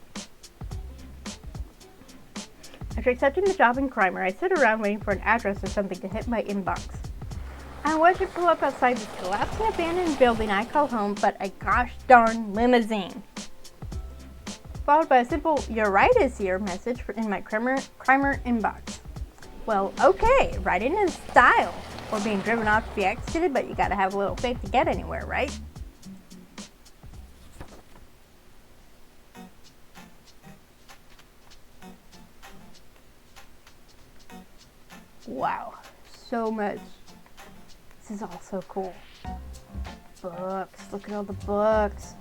After accepting the job in Crimer, I sit around waiting for an address or something to hit my inbox. I watch it pull up outside this collapsing abandoned building I call home, but a gosh darn limousine. Followed by a simple "You're right is here" message in my Crimer inbox. Well, okay, riding in style. Or being driven off to be executed, but you gotta have a little faith to get anywhere, right? Wow, so much. This is all so cool. Books, look at all the books.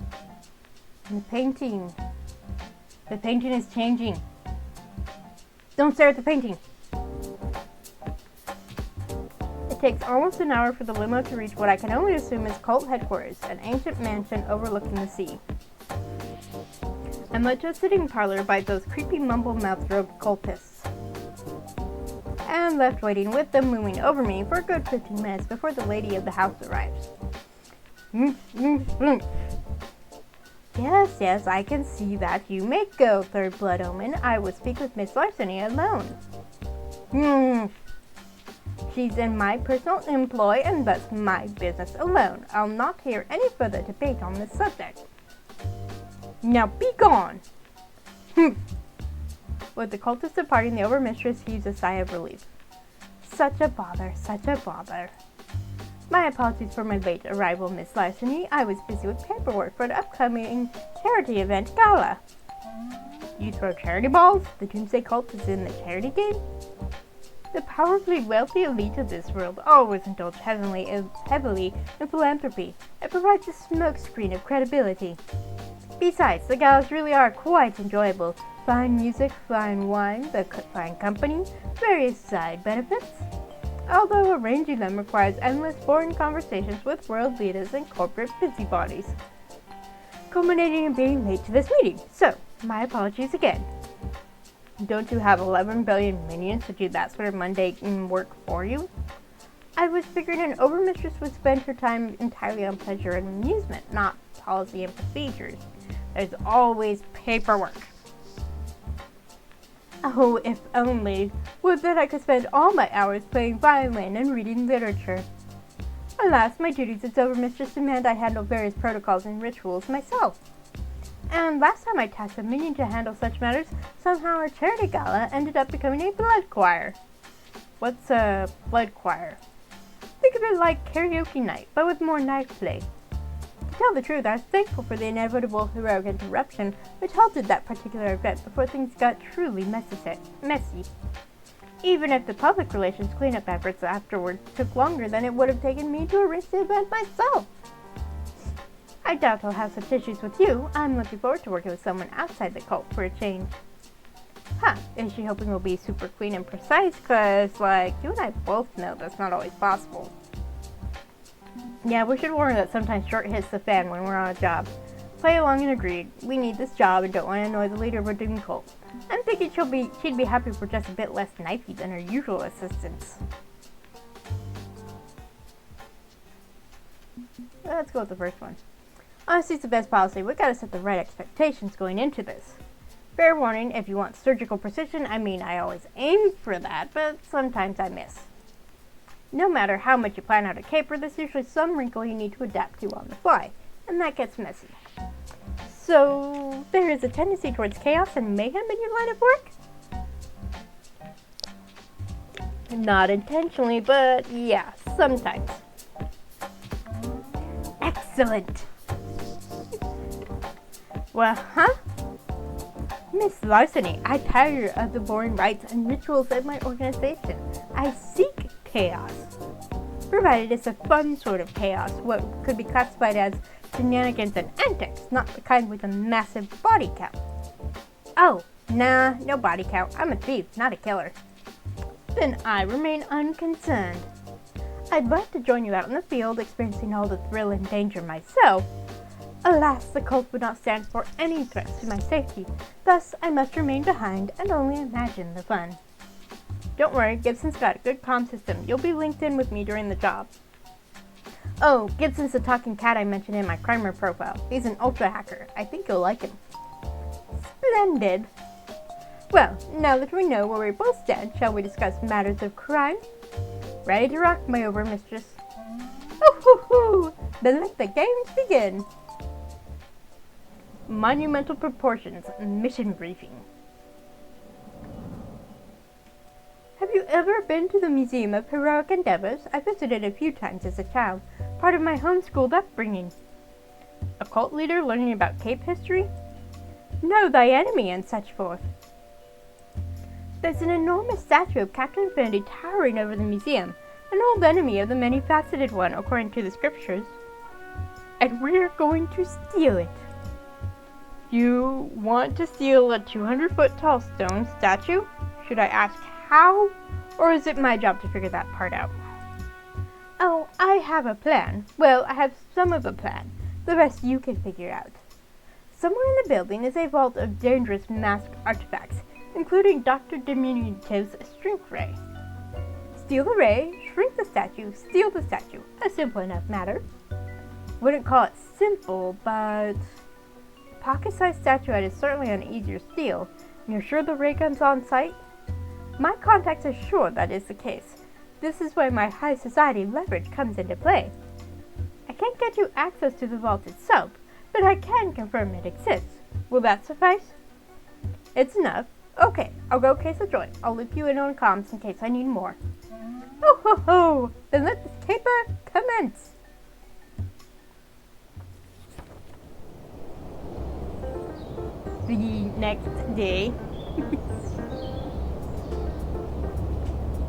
And the painting. The painting is changing. Don't stare at the painting. It takes almost an hour for the limo to reach what I can only assume is cult headquarters, an ancient mansion overlooking the sea. I'm led to a sitting parlor by those creepy mumble-mouthed robed cultists, and left waiting with them looming over me for a good 15 minutes before the lady of the house arrives. Yes, I can see that. You may go, Third Blood Omen. I will speak with Miss Larceny alone. She's in my personal employ and thus my business alone. I'll not hear any further debate on this subject. Now be gone! With the cultist departing, the Overmistress heaves a sigh of relief. Such a bother, such a bother. My apologies for my late arrival, Miss Larceny. I was busy with paperwork for the upcoming charity event gala. You throw charity balls? The Doomsday Cult is in the charity game? The powerfully wealthy elite of this world always indulge heavily in philanthropy. It provides a smokescreen of credibility. Besides, the galas really are quite enjoyable. Fine music, fine wine, fine company, various side benefits. Although arranging them requires endless boring conversations with world leaders and corporate busybodies, culminating in being late to this meeting. So, my apologies again. Don't you have 11 billion minions to do that sort of mundane work for you? I was figuring an Overmistress would spend her time entirely on pleasure and amusement, not policy and procedures. There's always paperwork. Oh, if only. Would that I could spend all my hours playing violin and reading literature. Alas, my duties as Overmistress demand I handle various protocols and rituals myself. And last time I tasked a minion to handle such matters, somehow our charity gala ended up becoming a blood choir. What's a blood choir? Think of it like karaoke night, but with more knife play. To tell the truth, I was thankful for the inevitable heroic interruption which halted that particular event before things got truly messy. Even if the public relations cleanup efforts afterwards took longer than it would have taken me to arrange the event myself. I doubt I'll have such issues with you. I'm looking forward to working with someone outside the cult for a change. Huh, is she hoping we'll be super clean and precise? Cause, like, you and I both know that's not always possible. Yeah, we should warn her that sometimes short hits the fan when we're on a job. Play along and agreed. We need this job and don't want to annoy the leader of a doomed cult. I'm thinking she'd be happy for just a bit less knifey than her usual assistants. Let's go with the first one. Honesty is the best policy. We gotta set the right expectations going into this. Fair warning, if you want surgical precision, I always aim for that, but sometimes I miss. No matter how much you plan out a caper, there's usually some wrinkle you need to adapt to on the fly, and that gets messy. So, there is a tendency towards chaos and mayhem in your line of work? Not intentionally, but yeah, sometimes. Excellent! Well, Miss Larceny, I tire of the boring rites and rituals of my organization. I seek chaos. Provided it's a fun sort of chaos, what could be classified as shenanigans and antics, not the kind with a massive body count. Oh, nah, no body count. I'm a thief, not a killer. Then I remain unconcerned. I'd love to join you out in the field, experiencing all the thrill and danger myself. Alas, the cult would not stand for any threats to my safety. Thus, I must remain behind and only imagine the fun. Don't worry, Gibson's got a good comm system. You'll be linked in with me during the job. Oh, Gibson's the talking cat I mentioned in my Crimer profile. He's an ultra hacker. I think you'll like him. Splendid. Well, now that we know where we both stand, shall we discuss matters of crime? Ready to rock, my overmistress? Hoo-hoo-hoo! Then let the games begin. Monumental proportions, mission briefing. Have you ever been to the Museum of Heroic Endeavors? I visited a few times as a child, part of my homeschooled upbringing. A cult leader learning about Cape history? Know thy enemy and such forth. There's an enormous statue of Captain Infinity towering over the museum, an old enemy of the many-faceted one, according to the scriptures. And we're going to steal it. You want to steal a 200-foot tall stone statue? Should I ask how? Or is it my job to figure that part out? Oh, I have a plan. Well, I have some of a plan. The rest you can figure out. Somewhere in the building is a vault of dangerous masked artifacts, including Dr. Diminutive's strength ray. Steal the ray, shrink the statue, steal the statue. A simple enough matter. Wouldn't call it simple, but pocket-sized statuette is certainly an easier steal. You're sure the ray gun's on site? My contacts are sure that is the case. This is where my high society leverage comes into play. I can't get you access to the vault itself, but I can confirm it exists. Will that suffice? It's enough. Okay, I'll go case the joint. I'll loop you in on comms in case I need more. Ho ho ho! Then let this caper commence! The next day.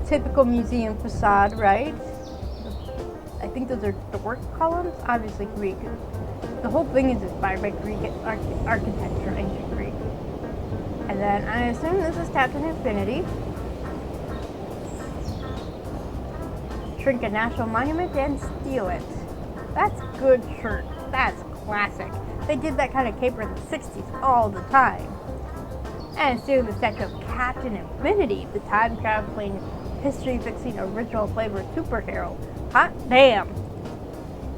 Typical museum facade, right? I think those are Doric columns, obviously Greek. The whole thing is inspired by Greek architecture, ancient Greek. And then I assume this is Captain Infinity. Shrink a national monument and steal it. That's good shirt. That's classic. They did that kind of caper in the 60s all the time. And stealing the statue of Captain Infinity, the time-traveling, history-fixing, original flavor superhero. Hot damn!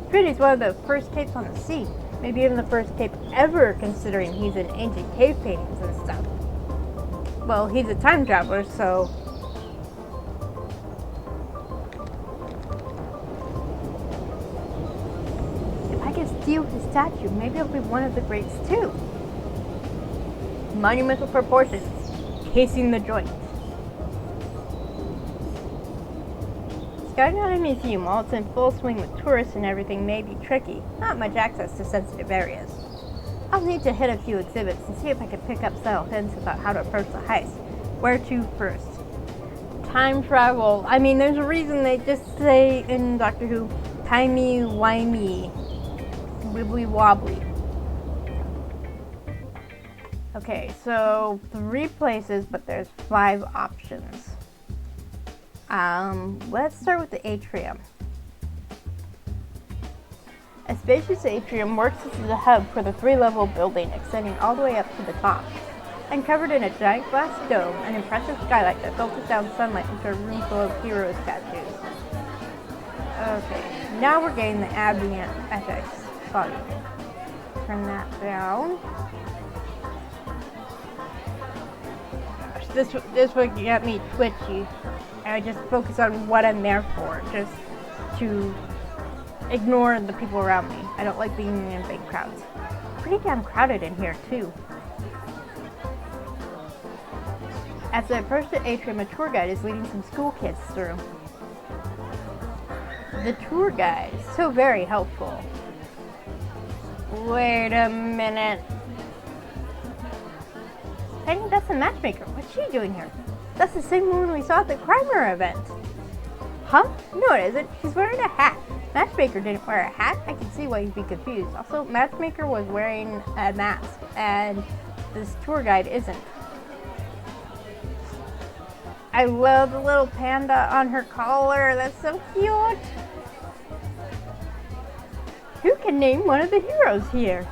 Infinity's one of the first capes on the scene. Maybe even the first cape ever, considering he's in ancient cave paintings and stuff. Well, he's a time traveler, so... if I can steal his statue, maybe I'll be one of the greats too. Monumental proportions. Casing the joint. Scouting out a museum while it's in full swing with tourists and everything may be tricky. Not much access to sensitive areas. I'll need to hit a few exhibits and see if I can pick up subtle hints about how to approach the heist. Where to first? Time travel. I mean, there's a reason they just say in Doctor Who, timey-wimey. wibbly wobbly. Okay, so 3 places, but there's 5 options. Let's start with the atrium. A spacious atrium works as a hub for the 3-level building, extending all the way up to the top. And covered in a giant glass dome, an impressive skylight that filters down sunlight into a room full of hero statues. Okay, now we're getting the ambient effects volume. Turn that down. Gosh, this would get me twitchy. I just focus on what I'm there for, just to ignore the people around me. I don't like being in big crowds. Pretty damn crowded in here too. As I approach the atrium, a tour guide is leading some school kids through. The tour guide, so very helpful. Wait a minute. Penny, that's the matchmaker. What's she doing here? That's the same woman we saw at the Crimer event. Huh? No, it isn't. She's wearing a hat. Matchmaker didn't wear a hat. I can see why you'd be confused. Also, Matchmaker was wearing a mask, and this tour guide isn't. I love the little panda on her collar. That's so cute. Who can name one of the heroes here?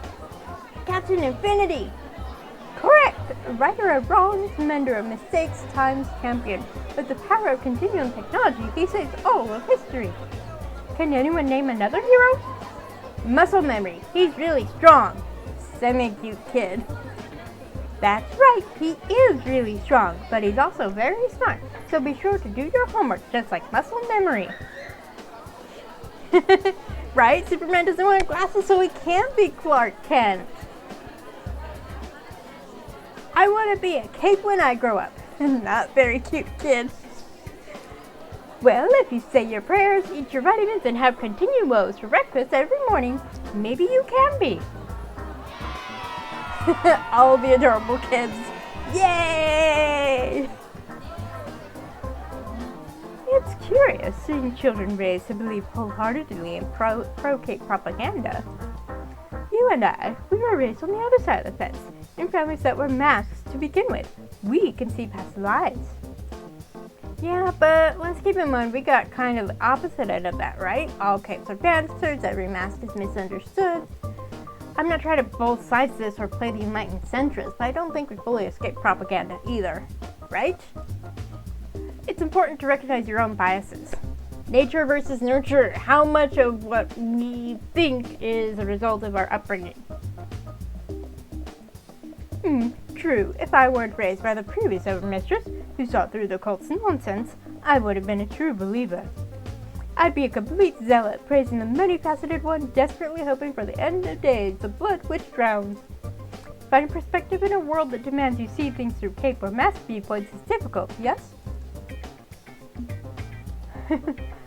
Captain Infinity. Correct. Righter of wrongs, mender of mistakes, times champion. With the power of continuum technology, he saves all of history. Can anyone name another hero? Muscle memory. He's really strong. Semi-cute kid. That's right, he is really strong, but he's also very smart, so be sure to do your homework just like muscle memory. Right? Superman doesn't wear glasses, so he can't be Clark Kent. I want to be a cape when I grow up. Not very cute, kid. Well, if you say your prayers, eat your vitamins, and have continuos for breakfast every morning, maybe you can be. All the adorable kids. Yay! It's curious seeing children raised to believe wholeheartedly in pro-Cape propaganda. You and I, we were raised on the other side of the fence, in families that were masks to begin with. We can see past lies. Yeah, but let's keep in mind we got kind of the opposite end of that, right? All capes are bastards, every mask is misunderstood. I'm not trying to both sides this or play the enlightened centrist, but I don't think we fully escaped propaganda either, right? It's important to recognize your own biases. Nature versus nurture. How much of what we think is a result of our upbringing? True. If I weren't raised by the previous overmistress, who saw through the cult's nonsense, I would have been a true believer. I'd be a complete zealot, praising the many-faceted one, desperately hoping for the end of days, the blood which drowns. Finding perspective in a world that demands you see things through cape or mask viewpoints is difficult, yes?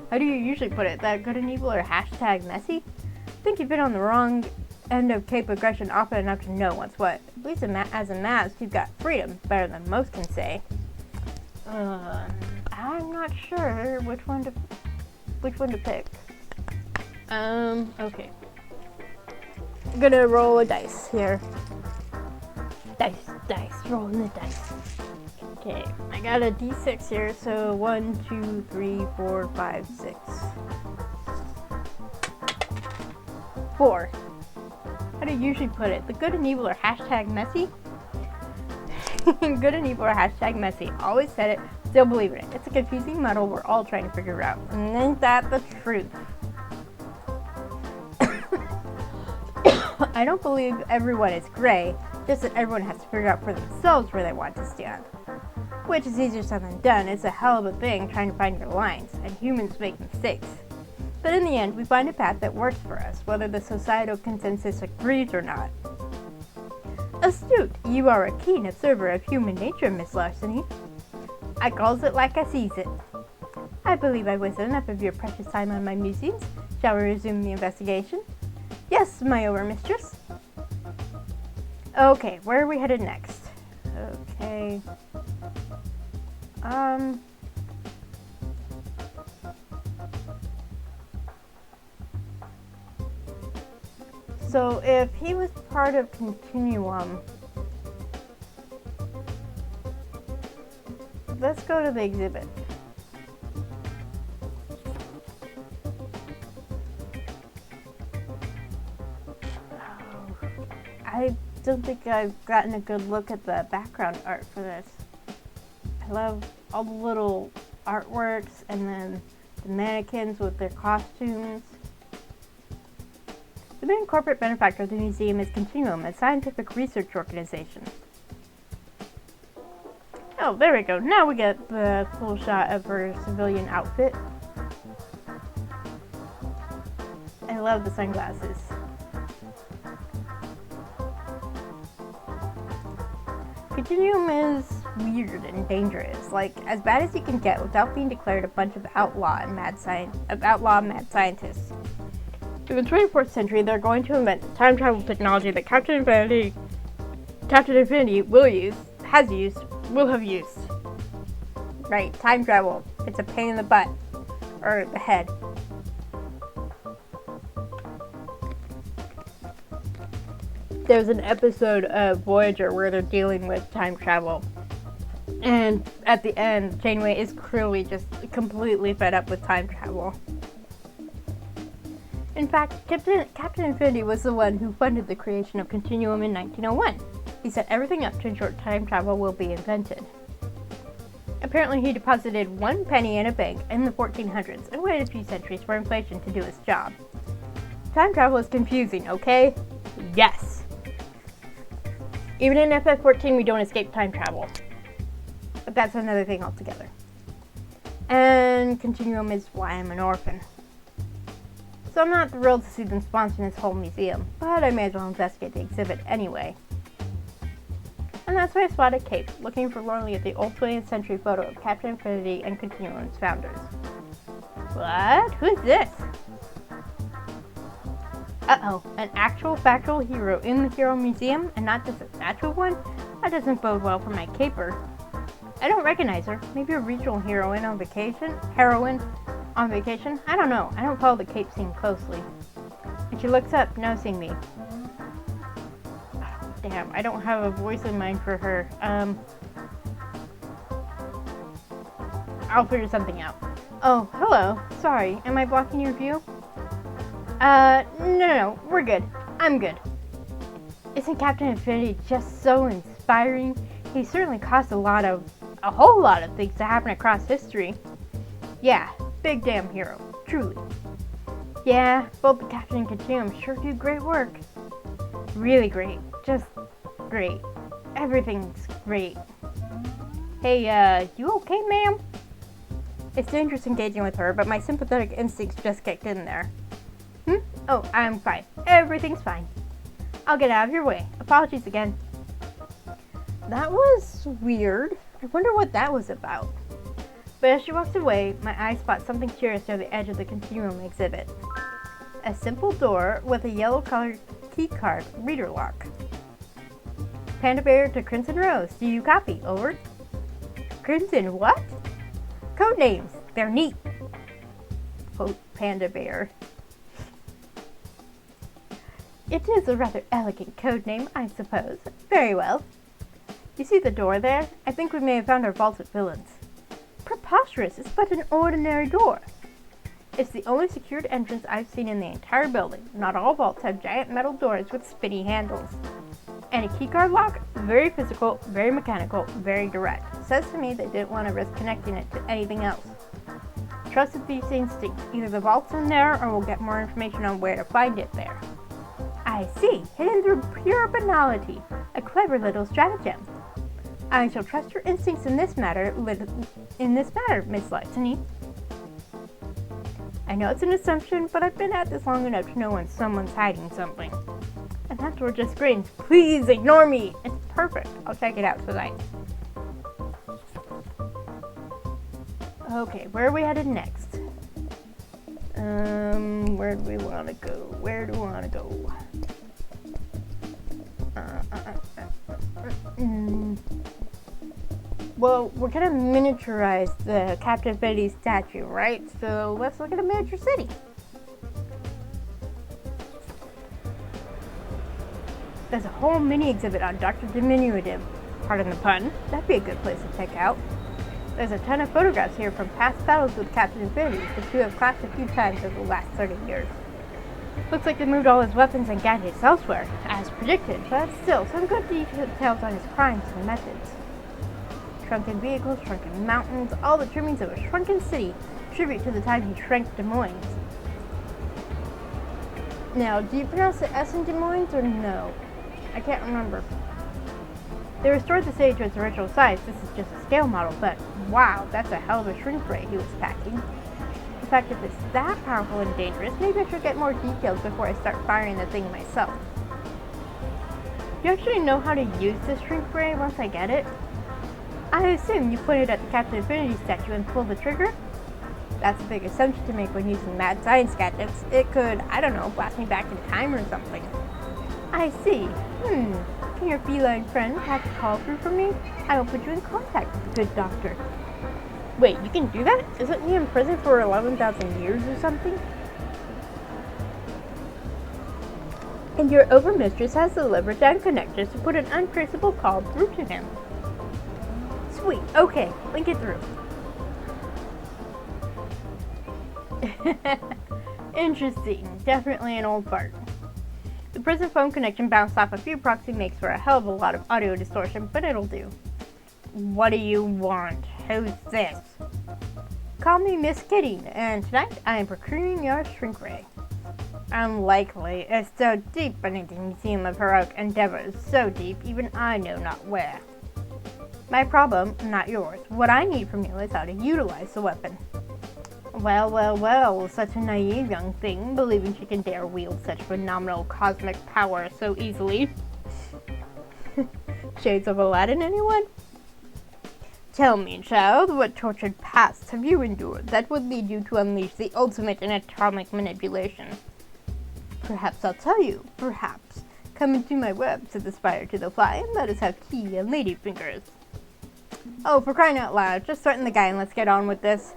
How do you usually put it? That good and evil or hashtag messy? I think you've been on the wrong end of cape aggression often enough to know what's what. At least as a mask, you've got freedom, better than most can say. I'm not sure which one to pick. Okay. I'm gonna roll a dice here. Dice, rolling the dice. Okay, I got a d6 here, so 1, 2, 3, 4, 5, 6. 4. How do you usually put it? The good and evil are hashtag messy? Good and evil are hashtag messy. Always said it, still believe in it. It's a confusing muddle we're all trying to figure out. And isn't that the truth? I don't believe everyone is gray, just that everyone has to figure out for themselves where they want to stand. Which is easier said than done. It's a hell of a thing trying to find your lines, and humans make mistakes. But in the end, we find a path that works for us, whether the societal consensus agrees or not. Astute, you are a keen observer of human nature, Miss Larceny. I calls it like I sees it. I believe I've wasted enough of your precious time on my musings. Shall we resume the investigation? Yes, my overmistress. Okay, where are we headed next? Okay. So if he was part of Continuum, let's go to the exhibit. I don't think I've gotten a good look at the background art for this. I love all the little artworks and then the mannequins with their costumes. The main corporate benefactor of the museum is Continuum, a scientific research organization. Oh, there we go. Now we get the full shot of her civilian outfit. I love the sunglasses. Continuum is weird and dangerous, like as bad as you can get without being declared a bunch of outlaw mad scientists. In the 24th century, they're going to invent time travel technology that Captain Infinity will have used. Right, time travel. It's a pain in the butt. Or the head. There's an episode of Voyager where they're dealing with time travel. And at the end, Janeway is clearly just completely fed up with time travel. In fact, Captain Infinity was the one who funded the creation of Continuum in 1901. He set everything up to ensure time travel will be invented. Apparently, he deposited 1 penny in a bank in the 1400s and waited a few centuries for inflation to do its job. Time travel is confusing, okay? Yes! Even in FF14, we don't escape time travel. But that's another thing altogether. And Continuum is why I'm an orphan. So I'm not thrilled to see them sponsoring this whole museum, but I may as well investigate the exhibit anyway. And that's why I spotted Kate, looking forlornly at the old 20th century photo of Captain Infinity and Continuum's founders. What? Who's this? Uh-oh, an actual factual hero in the Hero Museum and not just a statue of one? That doesn't bode well for my caper. I don't recognize her. Maybe a regional heroine on vacation? Heroine on vacation? I don't know. I don't follow the Cape scene closely. And she looks up, noticing me. Oh, damn, I don't have a voice in mind for her. I'll figure something out. Oh, hello. Sorry, am I blocking your view? No, we're good. I'm good. Isn't Captain Infinity just so inspiring? He certainly caused a whole lot of things to happen across history. Yeah, big damn hero, truly. Yeah, both the Captain and Continuum sure do great work. Really great, just great. Everything's great. Hey, you okay, ma'am? It's dangerous engaging with her, but my sympathetic instincts just kicked in there. Oh, I'm fine. Everything's fine. I'll get out of your way. Apologies again. That was weird. I wonder what that was about. But as she walks away, my eye spots something curious near the edge of the Continuum exhibit. A simple door with a yellow-colored keycard reader lock. Panda Bear to Crimson Rose. Do you copy? Over. Crimson what? Code names. They're neat. Quote Panda Bear. It is a rather elegant code name, I suppose. Very well. You see the door there? I think we may have found our vaulted villains. Preposterous! It's but an ordinary door. It's the only secured entrance I've seen in the entire building. Not all vaults have giant metal doors with spinny handles. And a keycard lock? Very physical, very mechanical, very direct. Says to me they didn't want to risk connecting it to anything else. Trusted these instincts. Either the vault's in there or we'll get more information on where to find it there. I see. Hidden through pure banality. A clever little stratagem. I shall trust your instincts in this matter, Miss Larceny. I know it's an assumption, but I've been at this long enough to know when someone's hiding something. And that door just grins. Please ignore me. It's perfect. I'll check it out tonight. Okay, where are we headed next? Where do we want to go? Where do we want to go? Well, we're gonna miniaturize the Captain Infinity statue, right? So let's look at a miniature city. There's a whole mini exhibit on Dr. Diminutive. Pardon the pun. That'd be a good place to check out. There's a ton of photographs here from past battles with Captain Infinity, which you have clashed a few times over the last 30 years. Looks like they moved all his weapons and gadgets elsewhere, as predicted, but still some good details on his crimes and methods. Shrunken vehicles, shrunken mountains, all the trimmings of a shrunken city, tribute to the time he shrank Des Moines. Now, do you pronounce the S in Des Moines or no? I can't remember. They restored the city to its original size. This is just a scale model, but wow, that's a hell of a shrink ray he was packing. In fact, if it's that powerful and dangerous, maybe I should get more details before I start firing the thing myself. Do you actually know how to use this shrink ray once I get it? I assume you point it at the Captain Infinity statue and pull the trigger? That's a big assumption to make when using mad science gadgets. It could, I don't know, blast me back in time or something. I see. Can your feline friend patch a call through for me? I will put you in contact with the good doctor. Wait, you can do that? Isn't he in prison for 11,000 years or something? And your overmistress has delivered down connectors to put an untraceable call through to him. Sweet, okay, link it through. Interesting, definitely an old fart. The prison phone connection bounced off a few proxy makes for a hell of a lot of audio distortion, but it'll do. What do you want? Who's this? Call me Miss Kitty, and tonight I am procuring your shrink ray. Unlikely. It's so deep beneath the Museum of Heroic Endeavors, so deep even I know not where. My problem, not yours. What I need from you is how to utilize the weapon. Well, such a naive young thing, believing she can dare wield such phenomenal cosmic power so easily. Shades of Aladdin, anyone? Tell me, child, what tortured past have you endured that would lead you to unleash the ultimate in atomic manipulation? Perhaps I'll tell you, perhaps. Come into my web, said the spider to the fly, and let us have tea and lady fingers. Oh, for crying out loud, just threaten the guy and let's get on with this.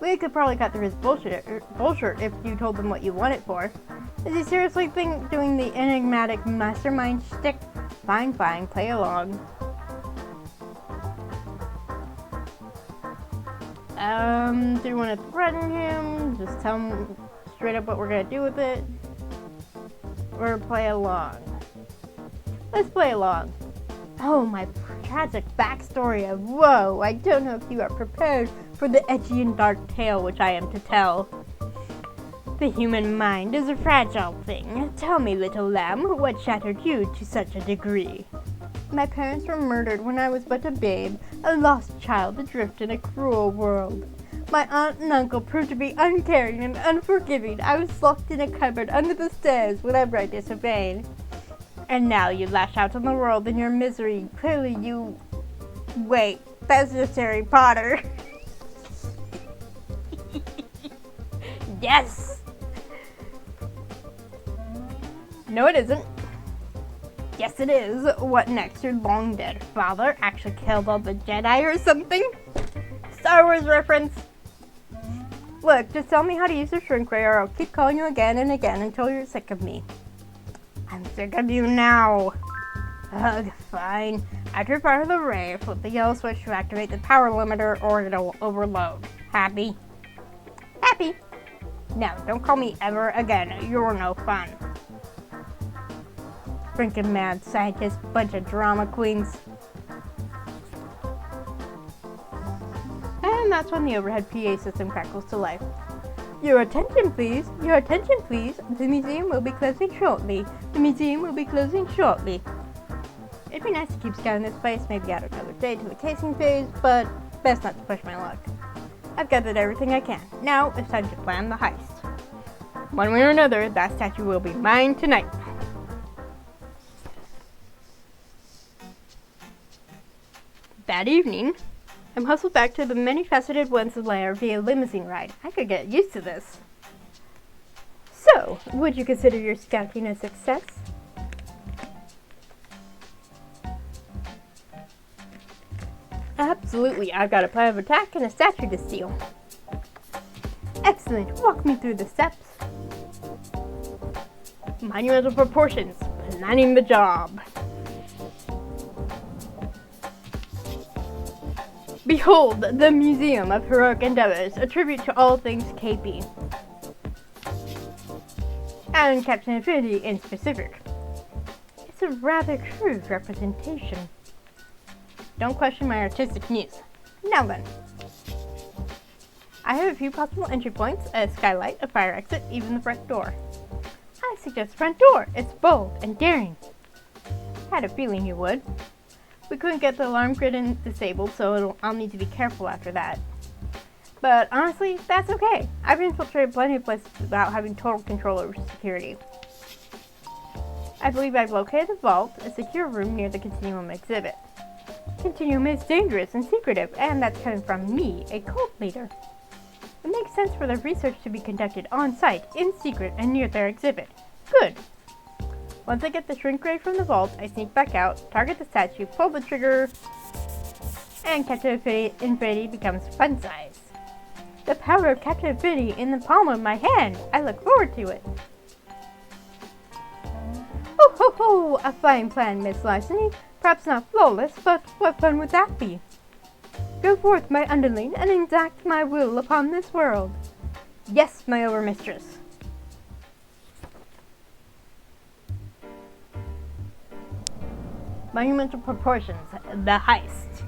We could probably cut through his bullshit if you told him what you want it for. Is he seriously doing the enigmatic mastermind shtick? Fine, play along. Do you want to threaten him? Just tell him straight up what we're gonna do with it? Or play along? Let's play along. Oh, my tragic backstory of woe. I don't know if you are prepared for the edgy and dark tale which I am to tell. The human mind is a fragile thing. Tell me, little lamb, what shattered you to such a degree? My parents were murdered when I was but a babe, a lost child adrift in a cruel world. My aunt and uncle proved to be uncaring and unforgiving. I was locked in a cupboard under the stairs whenever I disobeyed. And now you lash out on the world in your misery. Clearly you... Wait, that's just Harry Potter. Yes! No, it isn't. Yes, it is. What next? Your long dead father actually killed all the Jedi or something? Star Wars reference. Look, just tell me how to use the shrink ray or I'll keep calling you again and again until you're sick of me. I'm sick of you now. Ugh, fine. After fire the ray, flip the yellow switch to activate the power limiter or it'll overload. Happy? Happy. Now, don't call me ever again. You're no fun. Freaking mad scientist, bunch of drama queens. And that's when the overhead PA system crackles to life. Your attention, please. Your attention, please. The museum will be closing shortly. The museum will be closing shortly. It'd be nice to keep scouting this place, maybe add another day to the casing phase, but best not to push my luck. I've gathered everything I can. Now it's time to plan the heist. One way or another, that statue will be mine tonight. That evening, I'm hustled back to the many-faceted one's lair via limousine ride. I could get used to this. So, would you consider your scouting a success? Absolutely. I've got a plan of attack and a statue to steal. Excellent. Walk me through the steps. Monumental proportions. landing the job. Behold, the Museum of Heroic Endeavors, a tribute to all things KP. And Captain Infinity in specific. It's a rather crude representation. Don't question my artistic muse. Now then. I have a few possible entry points, a skylight, a fire exit, even the front door. I suggest front door. It's bold and daring. Had a feeling you would. We couldn't get the alarm grid disabled, so I'll need to be careful after that. But honestly, that's okay. I've infiltrated plenty of places without having total control over security. I believe I've located the vault, a secure room near the Continuum exhibit. Continuum is dangerous and secretive, and that's coming from me, a cult leader. It makes sense for the research to be conducted on-site, in secret, and near their exhibit. Good. Once I get the shrink ray from the vault, I sneak back out, target the statue, pull the trigger, and Captain Infinity becomes fun size. The power of Captain Infinity in the palm of my hand. I look forward to it. Ho ho ho! A fine plan, Miss Larceny. Perhaps not flawless, but what fun would that be? Go forth, my underling, and exact my will upon this world. Yes, my overmistress. Monumental proportions, the heist.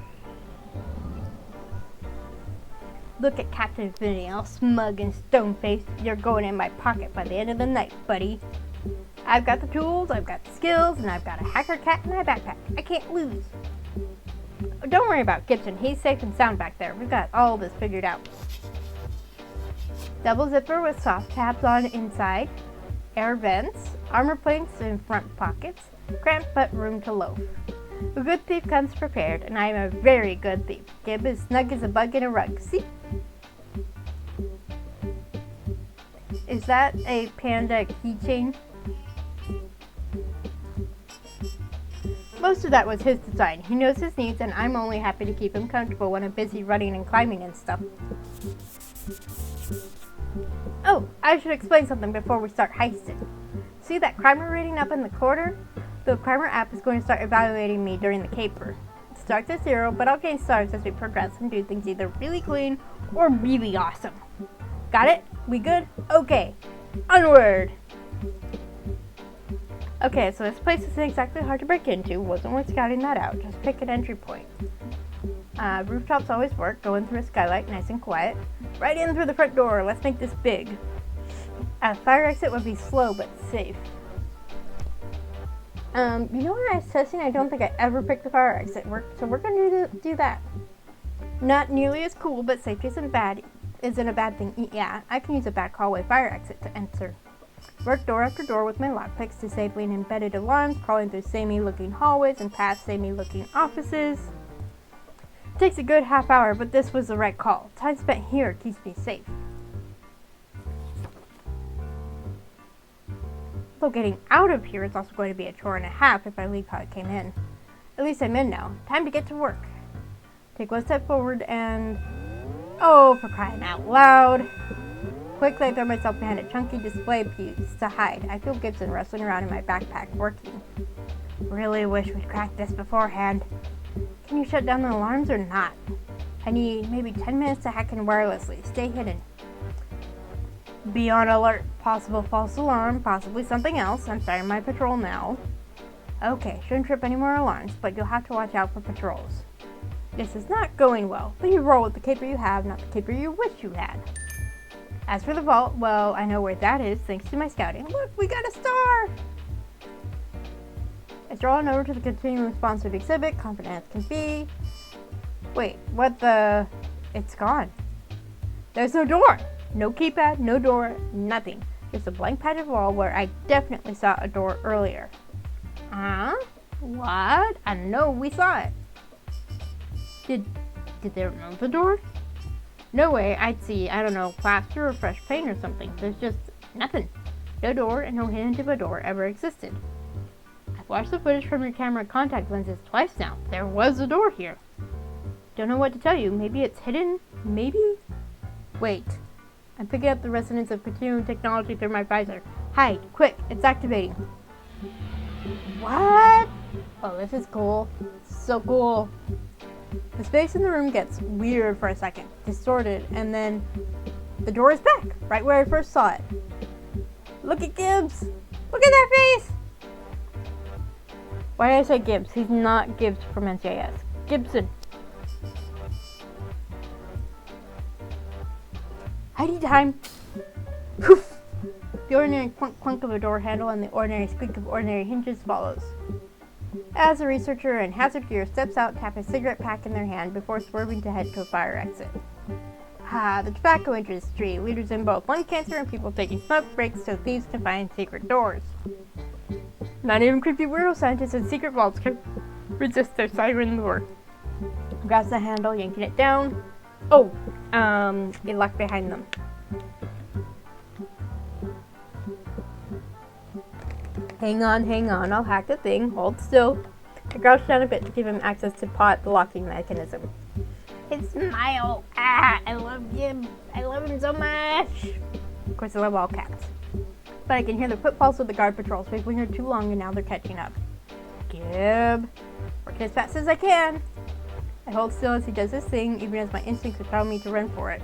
Look at Captain Infinity, all smug and stone-faced. You're going in my pocket by the end of the night, buddy. I've got the tools, I've got the skills, and I've got a hacker cat in my backpack. I can't lose. Don't worry about Gibson. He's safe and sound back there. We've got all this figured out. Double zipper with soft tabs on inside. Air vents. Armor plates in front pockets. Cramped but room to loaf. A good thief comes prepared, and I am a very good thief. Gib is snug as a bug in a rug. See? Is that a panda keychain? Most of that was his design. He knows his needs, and I'm only happy to keep him comfortable when I'm busy running and climbing and stuff. Oh, I should explain something before we start heisting. See that crimer rating up in the corner? The crimer app is going to start evaluating me during the caper. It starts at 0, but I'll gain stars as we progress and do things either really clean or really awesome. Got it? We good? Okay. Onward! Okay, so this place isn't exactly hard to break into. Wasn't worth scouting that out. Just pick an entry point. Rooftops always work. Go in through a skylight, nice and quiet. Right in through the front door. Let's make this big. Fire exit would be slow but safe. You know when I was testing, I don't think I ever picked the fire exit. So we're going to do that. Not nearly as cool, but safety isn't a bad thing. Yeah, I can use a back hallway fire exit to enter. Work door after door with my lockpicks, disabling embedded alarms, crawling through samey-looking hallways and past samey-looking offices. It takes a good half hour, but this was the right call. Time spent here keeps me safe. Though getting out of here is also going to be a chore and a half if I leave how I came in. At least I'm in now. Time to get to work. Take one step forward and... oh, for crying out loud. Quickly, I throw myself behind a chunky display piece to hide. I feel Gibson wrestling around in my backpack, working. Really wish we'd cracked this beforehand. Can you shut down the alarms or not? I need maybe 10 minutes to hack in wirelessly. Stay hidden. Be on alert. Possible false alarm, possibly something else. I'm starting my patrol now. Okay, shouldn't trip any more alarms, but you'll have to watch out for patrols. This is not going well, but you roll with the caper you have, not the caper you wish you had. As for the vault, well, I know where that is thanks to my scouting. Look, we got a star! I stroll on over to the Continuum sponsored exhibit, confident as can be. Wait, what the... it's gone. There's no door! No keypad, no door, nothing. Just a blank patch of wall where I definitely saw a door earlier. What? I know we saw it. Did they remove the door? No way I'd see, I don't know, plaster or fresh paint or something. There's just nothing. No door and no hint of a door ever existed. I've watched the footage from your camera contact lenses twice now. There was a door here. Don't know what to tell you. Maybe it's hidden? Maybe? Wait. I'm picking up the resonance of continuum technology through my visor. Hide, quick, it's activating. What? Oh, this is cool. So cool. The space in the room gets weird for a second, distorted, and then the door is back, right where I first saw it. Look at Gibbs! Look at that face! Why did I say Gibbs? He's not Gibbs from NCIS. Gibson. Hidey time! Poof! The ordinary clunk clunk of a door handle and the ordinary squeak of ordinary hinges follows. As a researcher in hazard gear steps out, tap a cigarette pack in their hand before swerving to head to a fire exit. The tobacco industry, leaders in both lung cancer and people taking smoke breaks so thieves can find secret doors. Not even creepy weirdo scientists and secret vaults can resist their siren lure. Grabs the handle, yanking it down. Oh, it locked behind them. Hang on, I'll hack the thing. Hold still. I crouched down a bit to give him access to pot the locking mechanism. His smile! I love him. I love him so much. Of course, I love all cats. But I can hear the footfalls of the guard patrols. We've been here too long and now they're catching up. Gib. Working as fast as I can. I hold still as he does his thing, even as my instincts would tell me to run for it.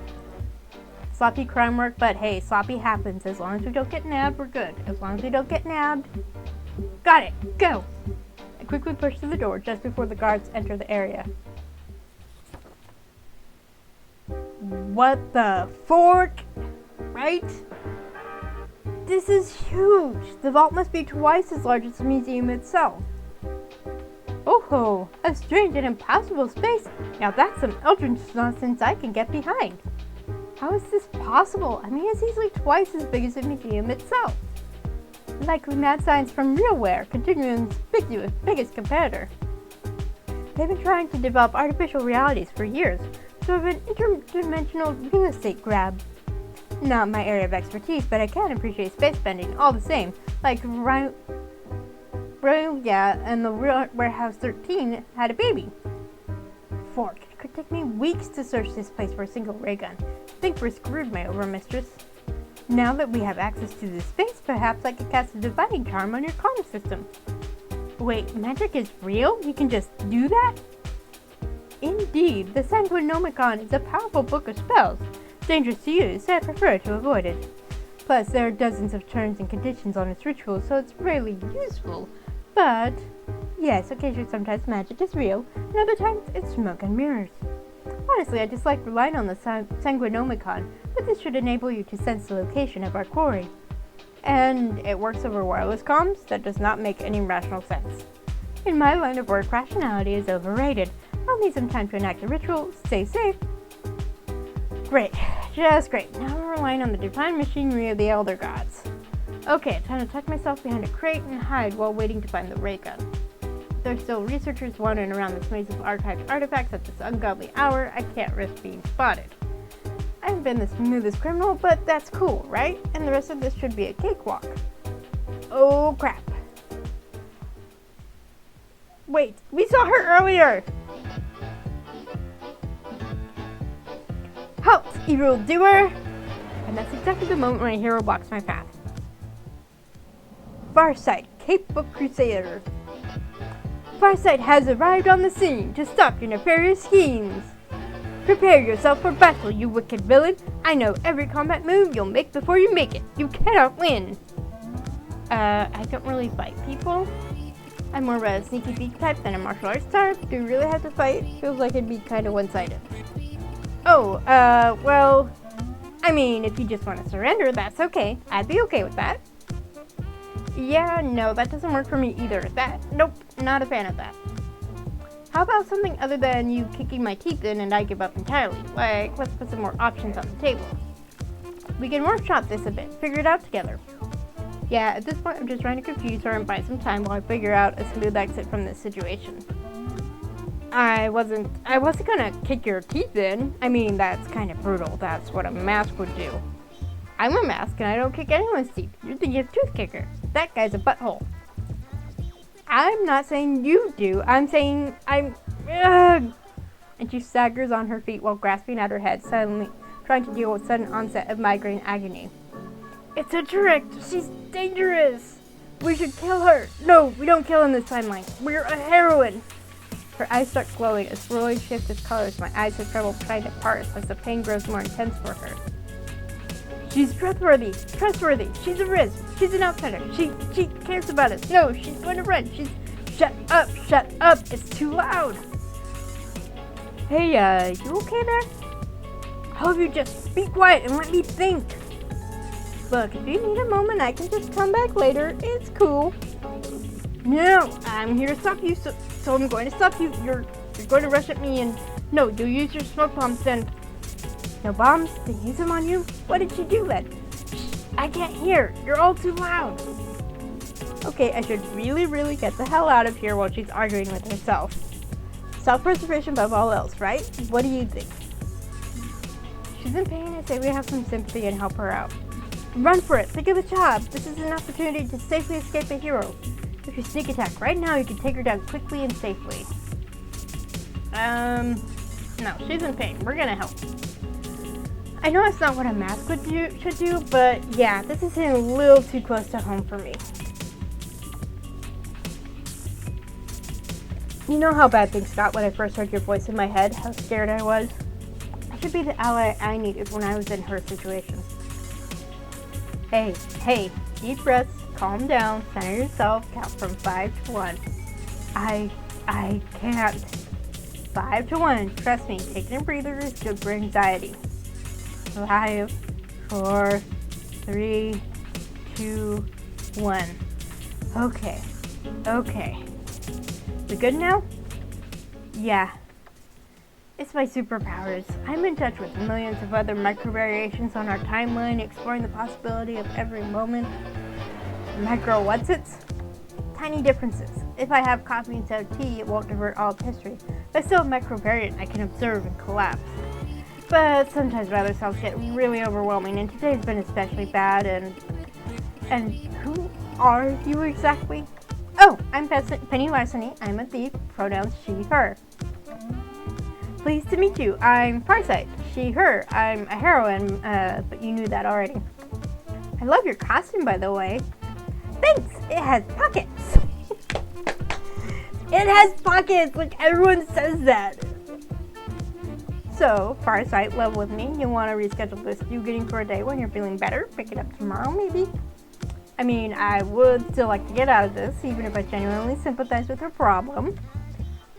Sloppy crime work, but hey, sloppy happens. As long as we don't get nabbed, we're good. As long as we don't get nabbed. Got it! Go! I quickly push through the door just before the guards enter the area. What the fork? Right? This is huge! The vault must be twice as large as the museum itself. Oh ho! A strange and impossible space! Now that's some eldritch nonsense I can get behind. How is this possible? I mean, it's easily twice as big as the museum itself. Likely mad science from RealWare, Continuum's biggest competitor. They've been trying to develop artificial realities for years, so of an interdimensional real estate grab. Not my area of expertise, but I can appreciate space spending all the same, like and the Warehouse 13 had a baby. Fork. It could take me weeks to search this place for a single ray gun. Think we're screwed, my overmistress. Now that we have access to this space, perhaps I could cast a dividing charm on your comm system. Wait, magic is real? You can just do that? Indeed, the Sanguinomicon is a powerful book of spells. Dangerous to use, so I prefer to avoid it. Plus, there are dozens of terms and conditions on its rituals, so it's rarely useful. But, yes, occasionally sometimes magic is real, and other times it's smoke and mirrors. Honestly, I dislike relying on the Sanguinomicon, but this should enable you to sense the location of our quarry. And it works over wireless comms? That does not make any rational sense. In my line of work, rationality is overrated. I'll need some time to enact the ritual. Stay safe. Great. Just great. Now we're relying on the divine machinery of the Elder Gods. Okay, time to tuck myself behind a crate and hide while waiting to find the ray gun. There's still researchers wandering around this maze of archived artifacts at this ungodly hour. I can't risk being spotted. I haven't been the smoothest criminal, but that's cool, right? And the rest of this should be a cakewalk. Oh crap. Wait, we saw her earlier! Halt, evil doer! And that's exactly the moment when a hero blocks my path. Farsight, Cape Book Crusader. Farsight has arrived on the scene to stop your nefarious schemes. Prepare yourself for battle, you wicked villain. I know every combat move you'll make before you make it. You cannot win. I don't really fight people. I'm more of a sneaky peek type than a martial arts type. Do you really have to fight? Feels like it'd be kind of one-sided. Oh, well, I mean, if you just want to surrender, that's okay. I'd be okay with that. Yeah, no, that doesn't work for me either. Nope, not a fan of that. How about something other than you kicking my teeth in and I give up entirely? Like, let's put some more options on the table. We can workshop this a bit, figure it out together. Yeah, at this point I'm just trying to confuse her and buy some time while I figure out a smooth exit from this situation. I wasn't gonna kick your teeth in. I mean, that's kind of brutal. That's what a mask would do. I'm a mask and I don't kick anyone's teeth. You're the tooth kicker. That guy's a butthole. I'm not saying you do. I'm saying Ugh. And she staggers on her feet while grasping at her head, suddenly trying to deal with sudden onset of migraine agony. It's a trick. She's dangerous. We should kill her. No, we don't kill in this timeline. We're a heroine. Her eyes start glowing. A slowly shift its colors. My eyes have trouble trying to parse as the pain grows more intense for her. She's trustworthy. She's a risk. She's an outsider. She cares about us. No, she's going to run. Shut up. It's too loud. Hey, you okay there? How about you just be quiet and let me think? Look, if you need a moment, I can just come back later. It's cool. No, I'm here to stop you, so I'm going to stop you. You're going to rush at me and... No, you'll use your smoke bombs then. No bombs? Then use them on you? What did she do then? Shh, I can't hear. You're all too loud. Okay, I should really get the hell out of here while she's arguing with herself. Self-preservation above all else, right? What do you think? She's in pain. I say we have some sympathy and help her out. Run for it. Think of the job. This is an opportunity to safely escape a hero. If you sneak attack right now, you can take her down quickly and safely. No, she's in pain. We're gonna help. I know it's not what a mask should do, but yeah, this is hitting a little too close to home for me. You know how bad things got when I first heard your voice in my head? How scared I was? I should be the ally I needed when I was in her situation. Hey, deep breaths, calm down, center yourself, count from 5 to 1. I can't. 5 to 1, trust me, taking a breather is good for anxiety. 5, 4, 3, 2, 1. Okay. We good now? Yeah. It's my superpowers. I'm in touch with millions of other micro variations on our timeline, exploring the possibility of every moment. Micro what's-its? Tiny differences. If I have coffee instead of tea, it won't divert all of history. If I still have micro variant, I can observe and collapse. But sometimes other selves get really overwhelming, and today's been especially bad, and who are you exactly? Oh, I'm Penny Larceny. I'm a thief. Pronouns she, her. Pleased to meet you. I'm Farsight. She, her. I'm a heroine, but you knew that already. I love your costume, by the way. Thanks. It has pockets. It has pockets. Like everyone says that. So, Farsight, level with me. You want to reschedule this you getting for a day when you're feeling better? Pick it up tomorrow, maybe? I mean, I would still like to get out of this, even if I genuinely sympathize with her problem.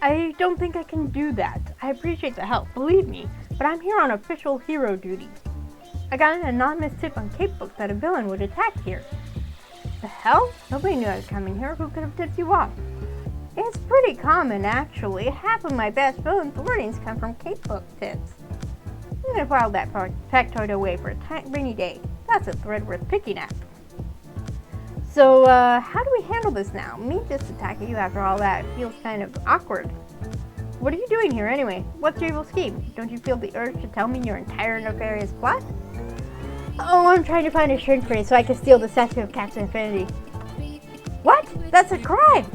I don't think I can do that. I appreciate the help, believe me, but I'm here on official hero duty. I got an anonymous tip on Cape Book that a villain would attack here. The hell? Nobody knew I was coming here. Who could have tipped you off? It's pretty common, actually. Half of my best villain warnings come from Cape Book tips. I'm gonna file that factoid away for a rainy day. That's a thread worth picking at. So, how do we handle this now? Me just attacking you after all that feels kind of awkward. What are you doing here anyway? What's your evil scheme? Don't you feel the urge to tell me your entire nefarious plot? Oh, I'm trying to find a shrink ray so I can steal the statue of Captain Infinity. What? That's a crime!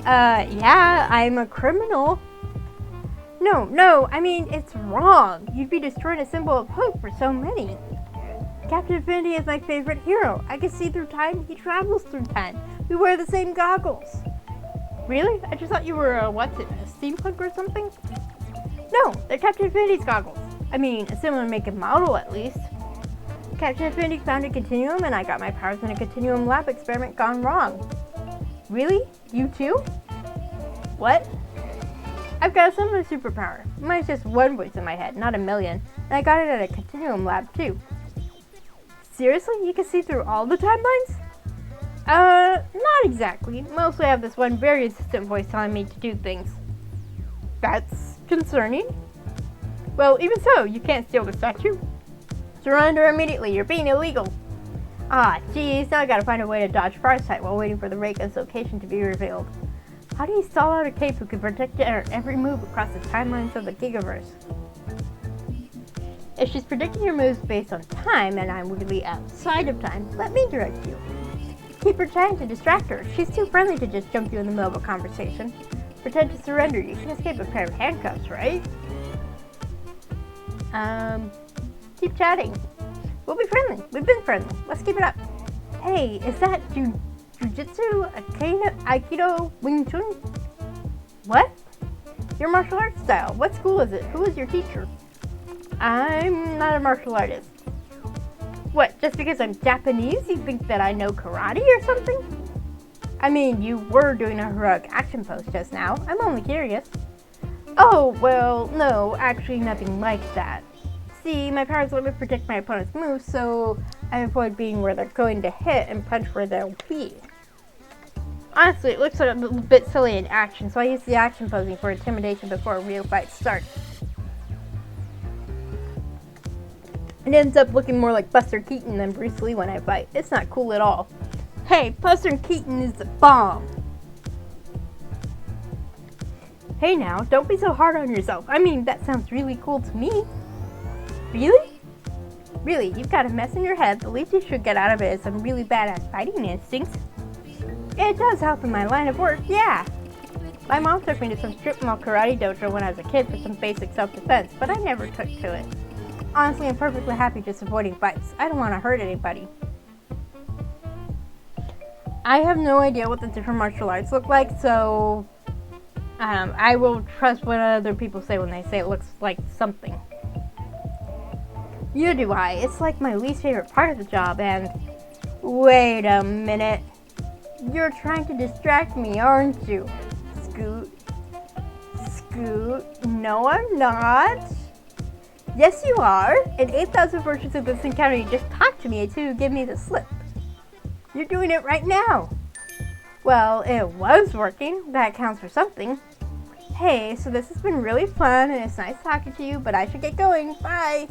Yeah, I'm a criminal. No, I mean, it's wrong. You'd be destroying a symbol of hope for so many. Captain Infinity is my favorite hero. I can see through time. He travels through time. We wear the same goggles. Really? I just thought you were a steampunk or something? No, they're Captain Infinity's goggles. I mean, a similar make and model at least. Captain Infinity found a continuum and I got my powers in a continuum lab experiment gone wrong. Really? You too? What? I've got a similar superpower. Mine's just one voice in my head, not a million. And I got it at a continuum lab too. Seriously? You can see through all the timelines? Not exactly. Mostly I have this one very insistent voice telling me to do things. That's concerning. Well, even so, you can't steal the statue. Surrender immediately. You're being illegal. Ah, geez. Now I gotta find a way to dodge Farsight while waiting for the Reika's location to be revealed. How do you stall out a cape who can protect her every move across the timelines of the Gigaverse? If she's predicting your moves based on time and I'm really outside of time, let me direct you. Keep her trying to distract her. She's too friendly to just jump you in the middle of a conversation. Pretend to surrender. You can escape a pair of handcuffs, right? Keep chatting. We'll be friendly. We've been friendly. Let's keep it up. Hey, is that Jiu-Jitsu, Aikido, Wing Chun? What? Your martial arts style. What school is it? Who is your teacher? I'm not a martial artist. What, just because I'm Japanese, you think that I know karate or something? I mean, you were doing a heroic action pose just now. I'm only curious. Oh, well, no, actually nothing like that. See, my powers let me predict my opponent's moves, so I avoid being where they're going to hit and punch where they'll be. Honestly, it looks a little bit silly in action, so I use the action posing for intimidation before a real fight starts. It ends up looking more like Buster Keaton than Bruce Lee when I fight. It's not cool at all. Hey, Buster Keaton is the bomb! Hey now, don't be so hard on yourself. I mean, that sounds really cool to me. Really? Really, you've got a mess in your head. The least you should get out of it is some really badass fighting instincts. It does help in my line of work, yeah. My mom took me to some strip mall karate dojo when I was a kid for some basic self-defense, but I never took to it. Honestly, I'm perfectly happy just avoiding fights. I don't want to hurt anybody. I have no idea what the different martial arts look like, so I will trust what other people say when they say it looks like something. Neither do I. It's like my least favorite part of the job, and... Wait a minute. You're trying to distract me, aren't you? Scoot. No, I'm not. Yes, you are. In 8,000 versions of this encounter, you just talked to me to give me the slip. You're doing it right now. Well, it was working. That counts for something. Hey, so this has been really fun, and it's nice talking to you, but I should get going. Bye.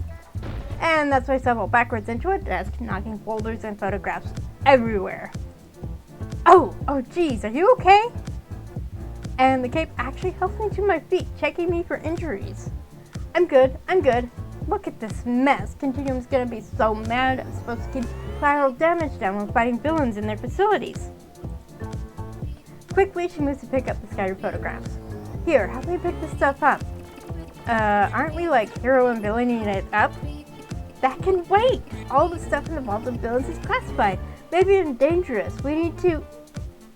And that's why I stumbled backwards into a desk, knocking folders and photographs everywhere. Oh, geez, are you okay? And the cape actually helps me to my feet, checking me for injuries. I'm good. Look at this mess. Continuum's gonna be so mad. I'm supposed to keep collateral damage down when fighting villains in their facilities. Quickly, she moves to pick up the scattered photographs. Here, help me pick this stuff up. Aren't we like hero and villaining it up? That can wait. All the stuff involved in villains is classified. Maybe even dangerous. We need to...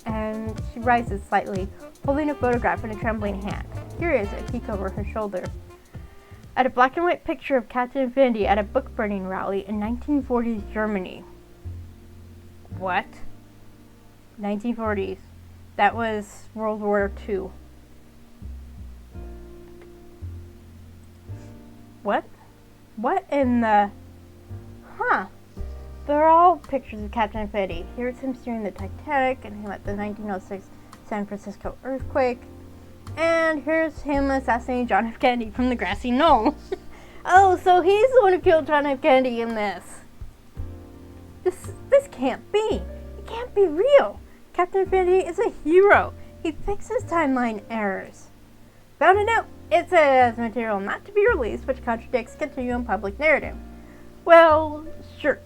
And she rises slightly, holding a photograph in a trembling hand. Here is a peek over her shoulder. At a black and white picture of Captain Infinity at a book burning rally in 1940s Germany. What? 1940s. That was World War II. What in the... Huh. They're all pictures of Captain Infinity. Here's him steering the Titanic and him at the 1906 San Francisco earthquake. And here's him assassinating John F. Kennedy from the grassy knoll. Oh, so he's the one who killed John F. Kennedy in this. This can't be. It can't be real. Captain Infinity is a hero. He fixes timeline errors. Found a note. It says material not to be released, which contradicts continuum public narrative. Well, sure.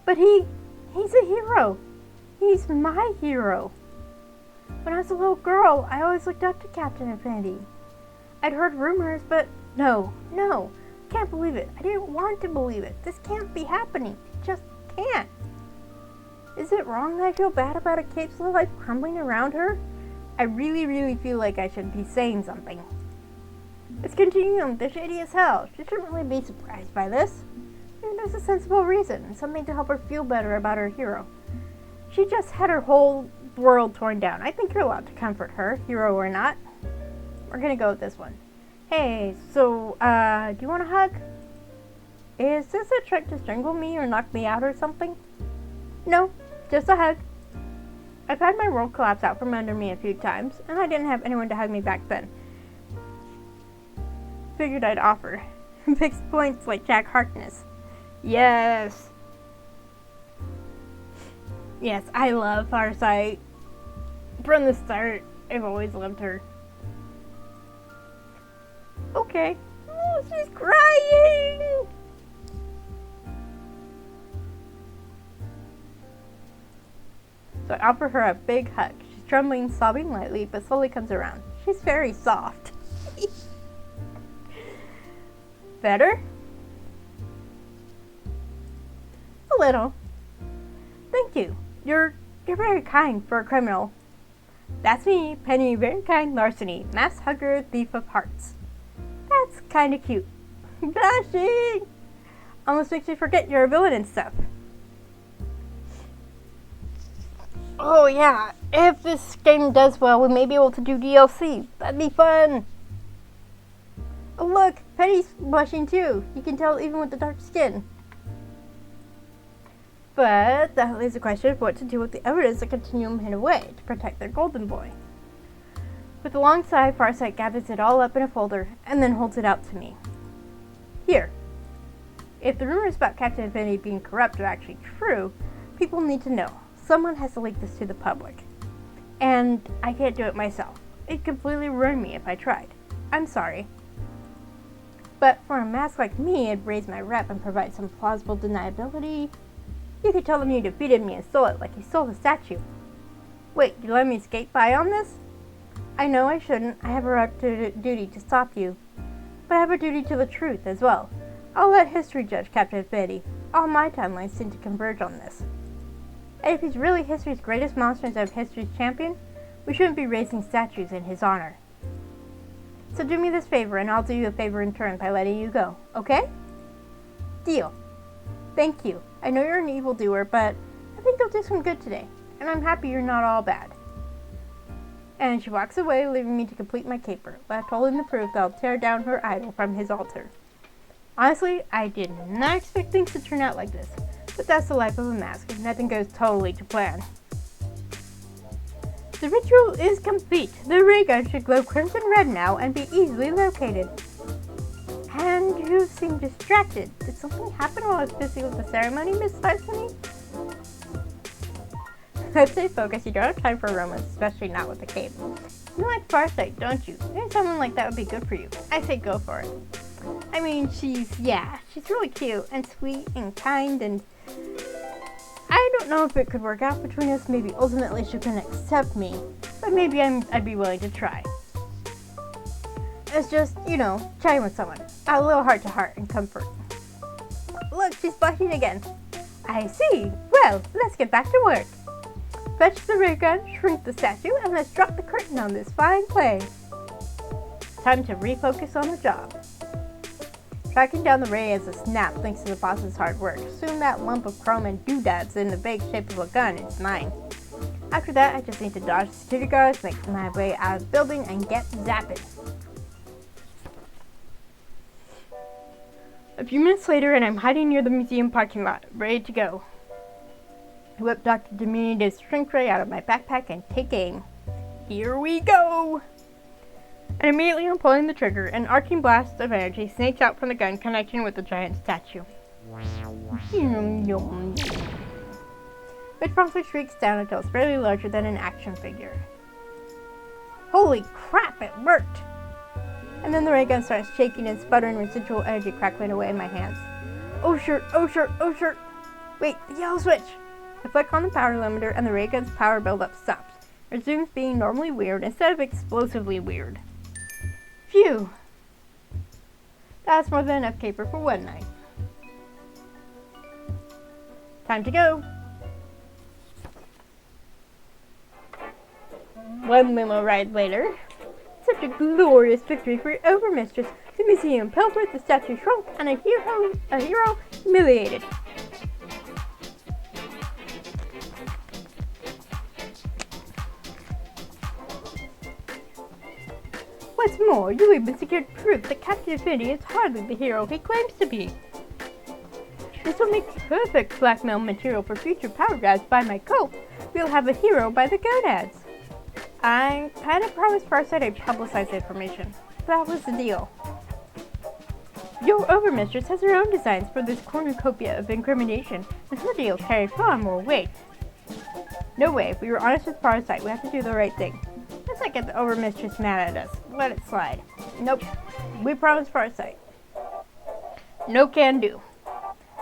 But he's a hero. He's my hero. When I was a little girl, I always looked up to Captain Infinity. I'd heard rumors, but no, can't believe it. I didn't want to believe it. This can't be happening. It just can't. Is it wrong that I feel bad about a cape's little life crumbling around her? I really feel like I should be saying something. It's continuum. They're shady as hell. She shouldn't really be surprised by this. Maybe there's a sensible reason and something to help her feel better about her hero. She just had her whole world torn down. I think you're allowed to comfort her, hero or not. We're gonna go with this one. Hey, so, do you want a hug? Is this a trick to strangle me or knock me out or something? No, just a hug. I've had my world collapse out from under me a few times, and I didn't have anyone to hug me back then. Figured I'd offer. Fixed points like Jack Harkness. Yes, I love Farsight. From the start, I've always loved her. Okay. Oh, she's crying! So I offer her a big hug. She's trembling, sobbing lightly, but slowly comes around. She's very soft. Better? A little. Thank you. You're very kind for a criminal. That's me, Penny Very Kind Larceny, mass hugger, thief of hearts. That's kinda cute. Blushing! Almost makes me forget you're a villain and stuff. Oh yeah, if this game does well, we may be able to do DLC. That'd be fun. Oh look, Penny's blushing too. You can tell even with the dark skin. But that leaves the question of what to do with the evidence that Continuum hid away to protect their golden boy. With a long sigh, Farsight gathers it all up in a folder and then holds it out to me. Here. If the rumors about Captain Infinity being corrupt are actually true, people need to know. Someone has to leak this to the public. And I can't do it myself. It'd completely ruin me if I tried. I'm sorry. But for a mask like me, it'd raise my rep and provide some plausible deniability. You could tell them you defeated me and stole it like you stole the statue. Wait, you let me skate by on this? I know I shouldn't. I have a duty to stop you. But I have a duty to the truth as well. I'll let history judge Captain Infinity. All my timelines seem to converge on this. And if he's really history's greatest monster instead of history's champion, we shouldn't be raising statues in his honor. So do me this favor, and I'll do you a favor in turn by letting you go, okay? Deal. Thank you. I know you're an evildoer, but I think you'll do some good today, and I'm happy you're not all bad. And she walks away, leaving me to complete my caper, left holding the proof that I'll tear down her idol from his altar. Honestly, I did not expect things to turn out like this, but that's the life of a mask, and nothing goes totally to plan. The ritual is complete. The ray gun should glow crimson red now and be easily located. And you seem distracted. Did something happen while I was busy with the ceremony, Miss Larceny? Let's stay focused. You don't have time for romance, especially not with the cape. You like Farsight, don't you? Maybe someone like that would be good for you. I say go for it. I mean, she's really cute and sweet and kind, and I don't know if it could work out between us. Maybe ultimately she couldn't accept me, but maybe I'd be willing to try. It's just, chatting with someone. A little heart to heart and comfort. Look, she's blushing again. I see. Well, let's get back to work. Fetch the ray gun, shrink the statue, and let's drop the curtain on this fine play. Time to refocus on the job. Tracking down the ray as a snap thanks to the boss's hard work. Soon that lump of chrome and doodads in the vague shape of a gun is mine. After that, I just need to dodge the security guards, make my way out of the building, and get zapping. A few minutes later, and I'm hiding near the museum parking lot, ready to go. I whip Dr. Diminutive's shrink ray out of my backpack and take aim. Here we go! And immediately I'm pulling the trigger, an arcing blast of energy snakes out from the gun, connecting with the giant statue. Which promptly shrieks down until it's barely larger than an action figure. Holy crap, it worked! And then the ray gun starts shaking and sputtering, residual energy crackling away in my hands. Oh sure, oh sure, oh sure! Wait, the yellow switch! I flick on the power limiter and the ray gun's power buildup stops. Resumes being normally weird instead of explosively weird. Phew! That's more than enough caper for one night. Time to go! One limo ride later. Such a glorious victory for Overmistress. The museum pilfered, the statue shrunk, and a hero humiliated. What's more, you even secured proof that Captain Infinity is hardly the hero he claims to be. This will make perfect blackmail material for future power grabs by my cult. We'll have a hero by the gonads. I kind of promised Farsight I'd publicize the information. That was the deal. Your Overmistress has her own designs for this cornucopia of incrimination, and her deals carry far more weight. No way, if we were honest with Farsight, we have to do the right thing. Let's not get the Overmistress mad at us. Let it slide. Nope. We promised Farsight. No can do.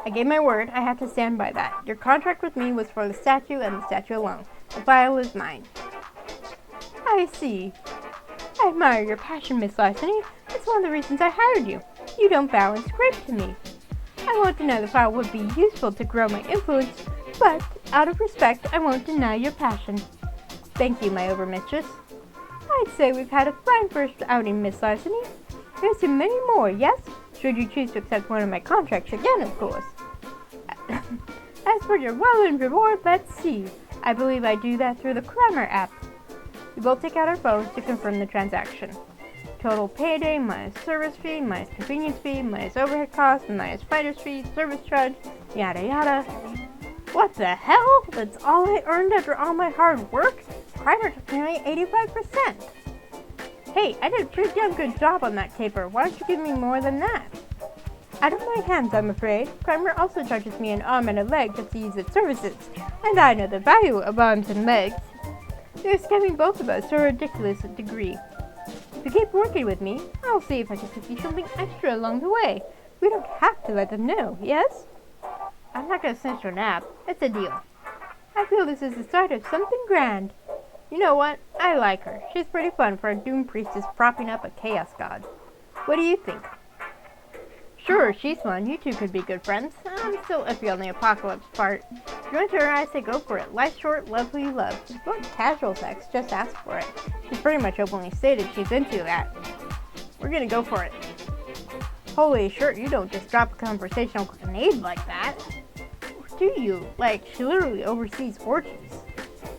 I gave my word. I have to stand by that. Your contract with me was for the statue and the statue alone. The vial is mine. I see. I admire your passion, Miss Larceny. That's one of the reasons I hired you. You don't bow and scrape to me. I won't deny the file would be useful to grow my influence, but Out of respect, I won't deny your passion. Thank you, my overmistress. I'd say we've had a fine first outing, Miss Larceny. Here's to many more, yes? Should you choose to accept one of my contracts again, of course. As for your well-earned reward, let's see. I believe I do that through the Kramer app. We both take out our phones to confirm the transaction. Total payday minus service fee minus convenience fee minus overhead costs minus fighter's fee, service charge, yada yada. What the hell? That's all I earned after all my hard work? Kramer took nearly 85%. Hey, I did a pretty damn good job on that caper. Why don't you give me more than that? Out of my hands, I'm afraid. Kramer also charges me an arm and a leg just to use its services, and I know the value of arms and legs. They're scamming both of us to a ridiculous degree. If you keep working with me, I'll see if I can give you something extra along the way. We don't have to let them know, yes? I'm not gonna snitch your nap. It's a deal. I feel this is the start of something grand. You know what? I like her. She's pretty fun for a doomed priestess propping up a chaos god. What do you think? Sure, she's fun. You two could be good friends. I'm still iffy on the apocalypse part. If you want to her, I say go for it. Life's short, love who you love. If you want casual sex, just ask for it. She's pretty much openly stated she's into that. We're gonna go for it. Holy shirt, you don't just drop a conversational grenade like that. Do you? Like, she literally oversees orgies.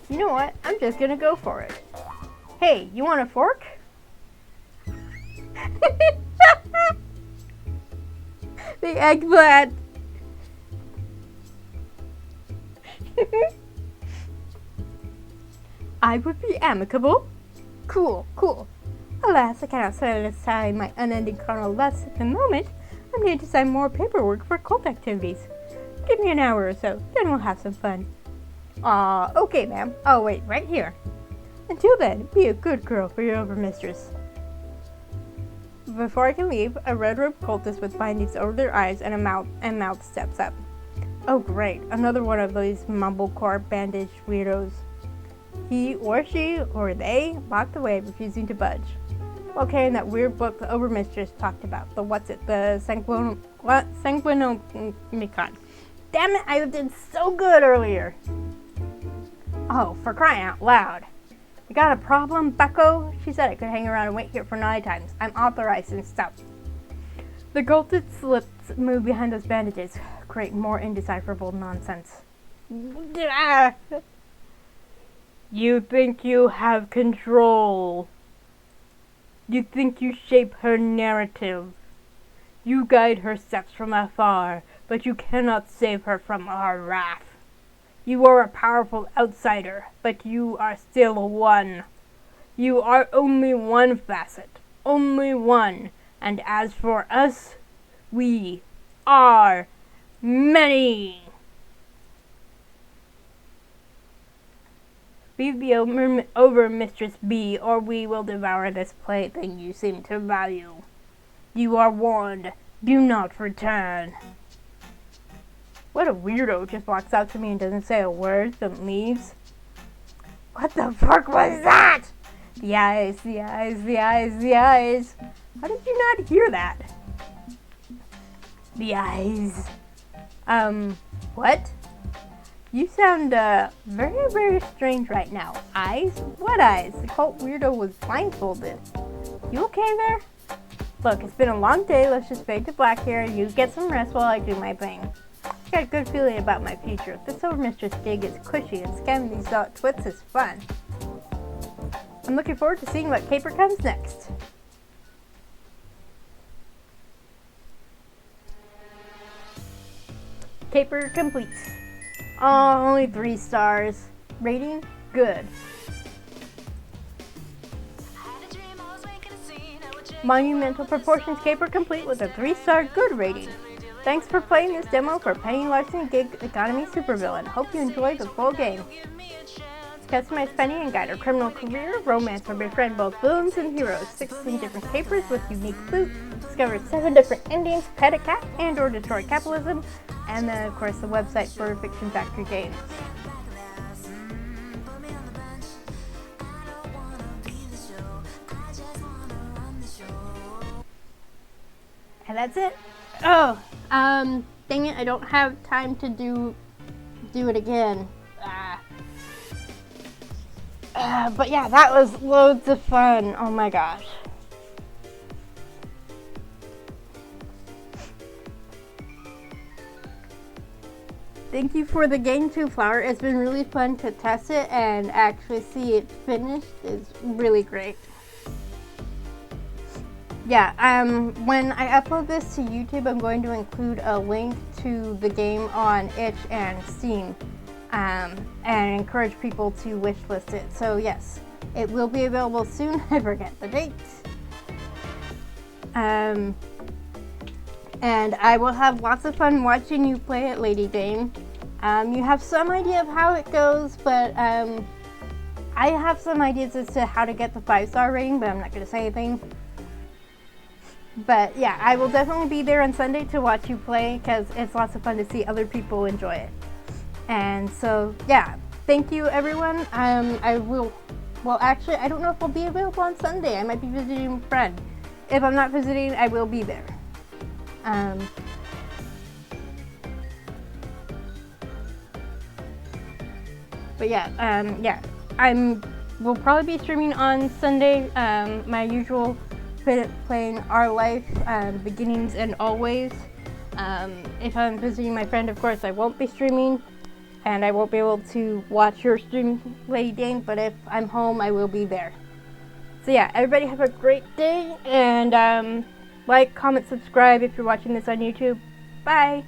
You know what? I'm just gonna go for it. Hey, you want a fork? The eggplant. I would be amicable. Cool, cool. Alas, I cannot set aside my unending carnal lust at the moment. I need to sign more paperwork for cult activities. Give me an hour or so, then we'll have some fun. Aw, okay, ma'am. I'll wait right here. Until then, be a good girl for your overmistress. Before I can leave, a red-robed cultist with bindings over their eyes and a mouth steps up. Oh great, another one of these mumblecore bandaged weirdos. He or she or they walked away, refusing to budge, while carrying that weird book the overmistress talked about. The Sanguinomicon. Damn it, I did so good earlier. Oh, for crying out loud. You got a problem, bucko? She said I could hang around and wait here for 9 times. I'm authorized and stuff. The cultist's lips move behind those bandages, create more indecipherable nonsense. You think you have control. You think you shape her narrative. You guide her steps from afar, but you cannot save her from our wrath. You are a powerful outsider, but you are still one. You are only one facet, only one. And as for us, we are many. Leave the overmistress be, or we will devour this plaything you seem to value. You are warned. Do not return. What a weirdo just walks out to me and doesn't say a word, then leaves. What the fuck was that? The eyes, the eyes, the eyes, the eyes. How did you not hear that? The eyes. What? You sound, very, very strange right now. Eyes? What eyes? The cult weirdo was blindfolded. You okay there? Look, it's been a long day. Let's just fade to black here. You get some rest while I do my thing. I got a good feeling about my future. This overmistress gig is cushy, and scamming these twits is fun. I'm looking forward to seeing what caper comes next. Caper complete. Oh, only 3 stars. Rating? Good. Monumental Proportions caper complete with a 3-star good rating. Thanks for playing this demo for Penny Larceny Gig Economy Supervillain. Hope you enjoy the full game. Customize Penny and guide her criminal career, romance or befriend both villains and heroes, 16 different capers with unique loot, discover 7 different endings, pet a cat and or destroy capitalism, and then of course the website for Fiction Factory Games. And that's it. Oh, dang it, I don't have time to do it again. But yeah, that was loads of fun. Oh my gosh. Thank you for the game too, Flower. It's been really fun to test it and actually see it finished. It's really great. Yeah, when I upload this to YouTube, I'm going to include a link to the game on itch and Steam, and encourage people to wishlist it. So yes, it will be available soon. I forget the date. And I will have lots of fun watching you play it, Lady Dame. You have some idea of how it goes, but I have some ideas as to how to get the 5-star rating, but I'm not going to say anything. But yeah, I will definitely be there on Sunday to watch you play because it's lots of fun to see other people enjoy it. And so yeah, thank you everyone. I will, well actually I don't know if I'll be available on Sunday. I might be visiting a friend. If I'm not visiting, I will be there. But yeah, we'll probably be streaming on Sunday. My usual playing Our Life, Beginnings and Always. If I'm visiting my friend, of course, I won't be streaming, and I won't be able to watch your stream, Lady Dane. But if I'm home, I will be there. So yeah, everybody have a great day, and like, comment, subscribe if you're watching this on YouTube. Bye!